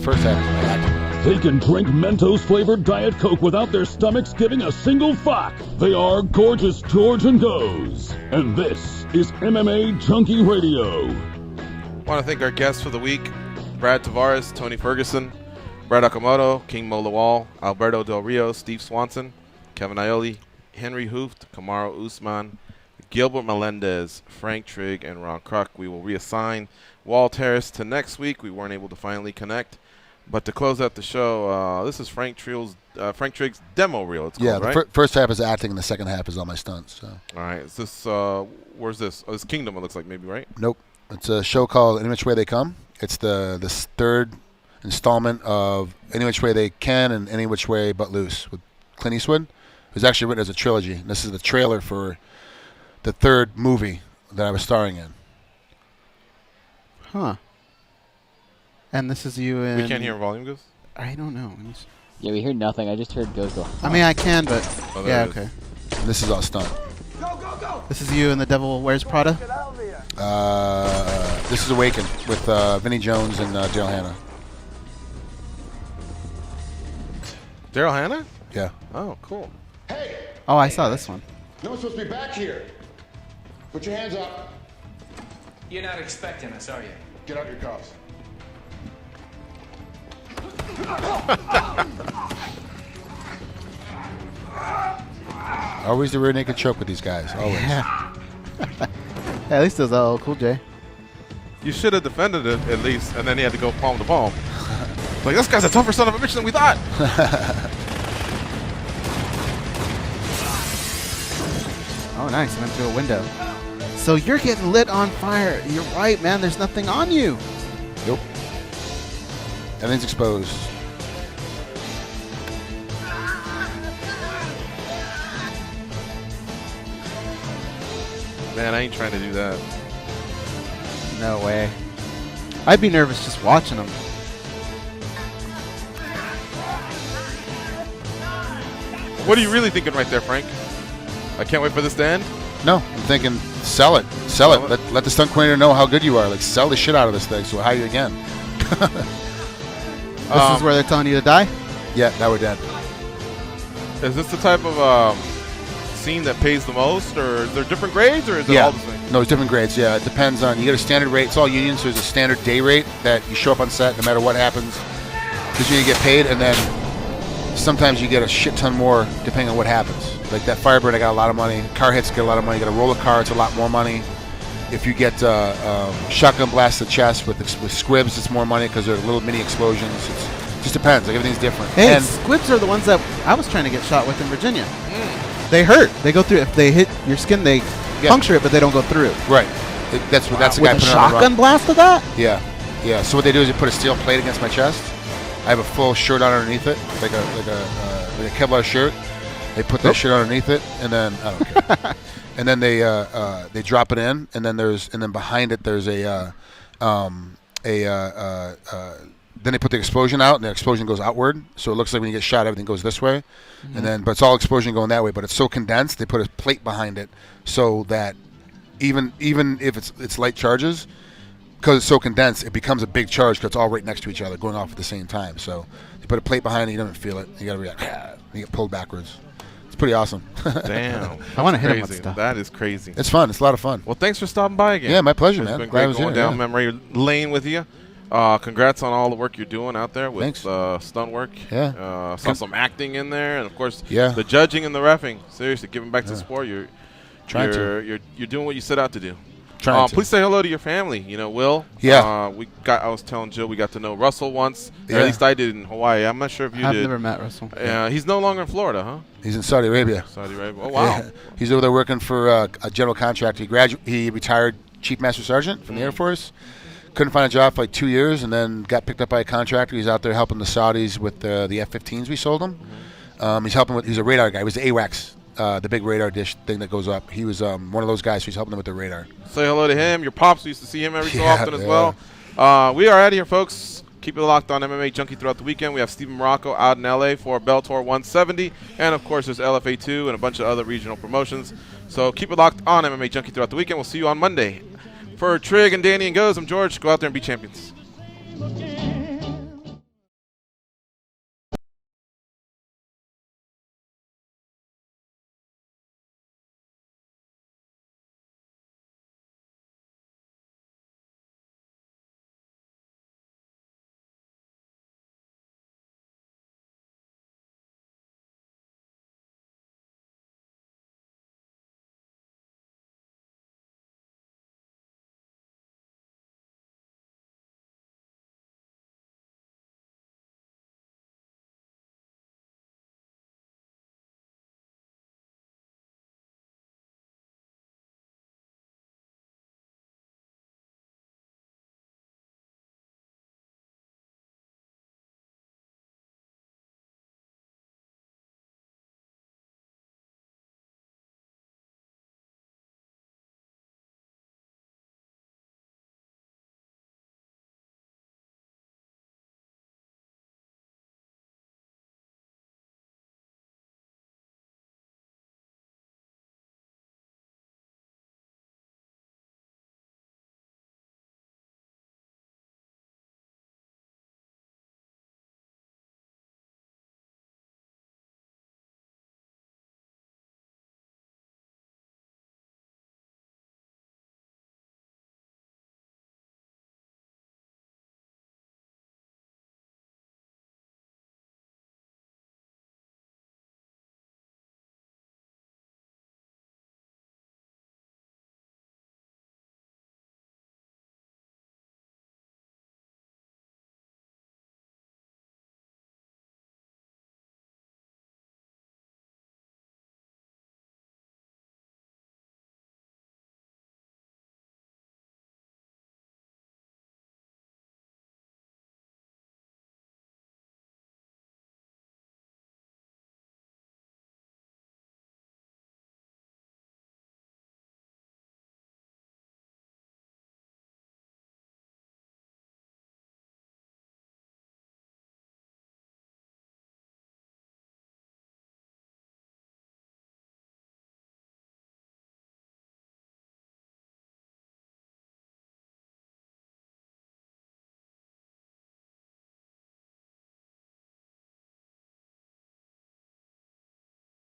Speaker 8: first half is my acting.
Speaker 4: They can drink Mentos-flavored Diet Coke without their stomachs giving a single fuck. They are Gorgeous George and Goes. And this is MMA Junkie Radio.
Speaker 7: Want to thank our guests for the week, Brad Tavares, Tony Ferguson, Brad Okamoto, King Mo Lawal, Alberto Del Rio, Steve Swanson, Kevin Aioli, Henry Hooft, Kamaru Usman, Gilbert Melendez, Frank Trigg, and Ron Kruck. We will reassign Walt Harris to next week. We weren't able to finally connect. But to close out the show, this is Frank Trigg's demo reel. It's called,
Speaker 8: the
Speaker 7: right?
Speaker 8: first half is acting, and the second half is all my stunts. So.
Speaker 7: All right. Is this, where's this? Oh, it's Kingdom, it looks like, maybe, right?
Speaker 8: Nope. It's a show called Any Which Way They Come. It's the third installment of Any Which Way They Can and Any Which Way But Loose with Clint Eastwood. It was actually written as a trilogy. And this is the trailer for the third movie that I was starring in.
Speaker 1: Huh. And this is you in...
Speaker 7: We can't hear volume, Goose?
Speaker 1: I don't know.
Speaker 13: Yeah, we hear nothing. I just heard Goes go.
Speaker 1: I mean, I can, but...
Speaker 7: Oh,
Speaker 1: yeah, okay.
Speaker 8: And this is all stunt.
Speaker 1: This is you in The Devil Wears Prada?
Speaker 8: This is Awakened with Vinnie Jones and Daryl Hannah.
Speaker 7: Daryl Hannah?
Speaker 8: Yeah.
Speaker 7: Oh, cool.
Speaker 1: Oh, I saw this one.
Speaker 16: No one's supposed to be back here. Put your hands up.
Speaker 17: You're not expecting us, are you?
Speaker 16: Get out your cuffs.
Speaker 8: Always the rear naked choke with these guys. Always.
Speaker 1: Yeah. At least it was Cool J.
Speaker 7: You should have defended it at least, and then he had to go palm to palm. Like, this guy's a tougher son of a bitch than we thought.
Speaker 1: Oh, nice. I went through a window. So you're getting lit on fire. You're right, man. There's nothing on you.
Speaker 8: Nope. Everything's exposed.
Speaker 7: Man, I ain't trying to do that.
Speaker 1: No way. I'd be nervous just watching them.
Speaker 7: What are you really thinking right there, Frank? I can't wait for this to end?
Speaker 8: No, I'm thinking sell it. Sell it. Let the stunt coordinator know how good you are. Like, sell the shit out of this thing so we'll hire you again.
Speaker 1: This is where they're telling you to die?
Speaker 8: Yeah, now we're dead.
Speaker 7: Is this the type of scene that pays the most, or is there different grades, or is it all the same?
Speaker 8: No, it's different grades. Yeah, it depends on. You get a standard rate. It's all union, so there's a standard day rate that you show up on set no matter what happens. Because you get paid, and then sometimes you get a shit ton more depending on what happens. Like that Firebird, I got a lot of money. Car hits get a lot of money. You got a roller car, it's a lot more money. If you get shotgun blast to the chest with squibs, it's more money because they're little mini explosions. It just depends. Like everything's different.
Speaker 1: Hey,
Speaker 8: and
Speaker 1: squibs are the ones that I was trying to get shot with in Virginia. They hurt. They go through. If they hit your skin, they puncture it, but they don't go through.
Speaker 8: Right. That's the guy
Speaker 1: with a
Speaker 8: putting it on the
Speaker 1: shotgun blast of that?
Speaker 8: Yeah. Yeah. So what they do is they put a steel plate against my chest. I have a full shirt on underneath it, like a Kevlar shirt. They put that shit underneath it, and then I don't care. And then they drop it in, and then behind it there's then they put the explosion out, and the explosion goes outward, so it looks like when you get shot, everything goes this way, but it's all explosion going that way. But it's so condensed, they put a plate behind it, so that even if it's light charges, because it's so condensed, it becomes a big charge because it's all right next to each other, going off at the same time. So you put a plate behind it, you don't even feel it. You got to react. You get pulled backwards. It's pretty awesome.
Speaker 7: Damn.
Speaker 1: I want to hit him with stuff.
Speaker 7: That is crazy.
Speaker 8: It's fun. It's a lot of fun.
Speaker 7: Well, thanks for stopping by again.
Speaker 8: Yeah, my pleasure,
Speaker 7: it's
Speaker 8: man.
Speaker 7: It's been
Speaker 8: Glad I
Speaker 7: great
Speaker 8: was
Speaker 7: going
Speaker 8: here,
Speaker 7: down memory lane with you. Congrats on all the work you're doing out there with stunt work.
Speaker 8: Yeah.
Speaker 7: Saw some acting in there, and of course,
Speaker 8: Yeah.
Speaker 7: the judging and the reffing. Seriously, giving back to the sport. You're
Speaker 8: Trying
Speaker 7: you're doing what you set out to do.
Speaker 8: Trying to.
Speaker 7: Please say hello to your family. You know, Will.
Speaker 8: Yeah.
Speaker 7: I was telling Jill we got to know Russell once. Or
Speaker 8: Yeah.
Speaker 7: at least I did in Hawaii. I'm not sure if you
Speaker 1: I've
Speaker 7: did.
Speaker 1: never met Russell.
Speaker 7: He's no longer in Florida, huh?
Speaker 8: He's in Saudi Arabia.
Speaker 7: Saudi Arabia. Oh, wow.
Speaker 8: Yeah. He's over there working for a general contractor. He retired Chief Master Sergeant from the Air Force. Couldn't find a job for like 2 years, and then got picked up by a contractor. He's out there helping the Saudis with the F-15s we sold him. He's a radar guy. He was the AWACS, the big radar dish thing that goes up. He was one of those guys who's helping them with the radar.
Speaker 7: Say hello to him. Your pops used to see him every so
Speaker 8: Yeah,
Speaker 7: often as
Speaker 8: yeah.
Speaker 7: well. We are out of here, folks. Keep it locked on MMA Junkie throughout the weekend. We have Steven Morocco out in L.A. for Bellator 170. And, of course, there's LFA 2 and a bunch of other regional promotions. So keep it locked on MMA Junkie throughout the weekend. We'll see you on Monday. For Trigg and Danny and Goes, I'm George. Go out there and be champions.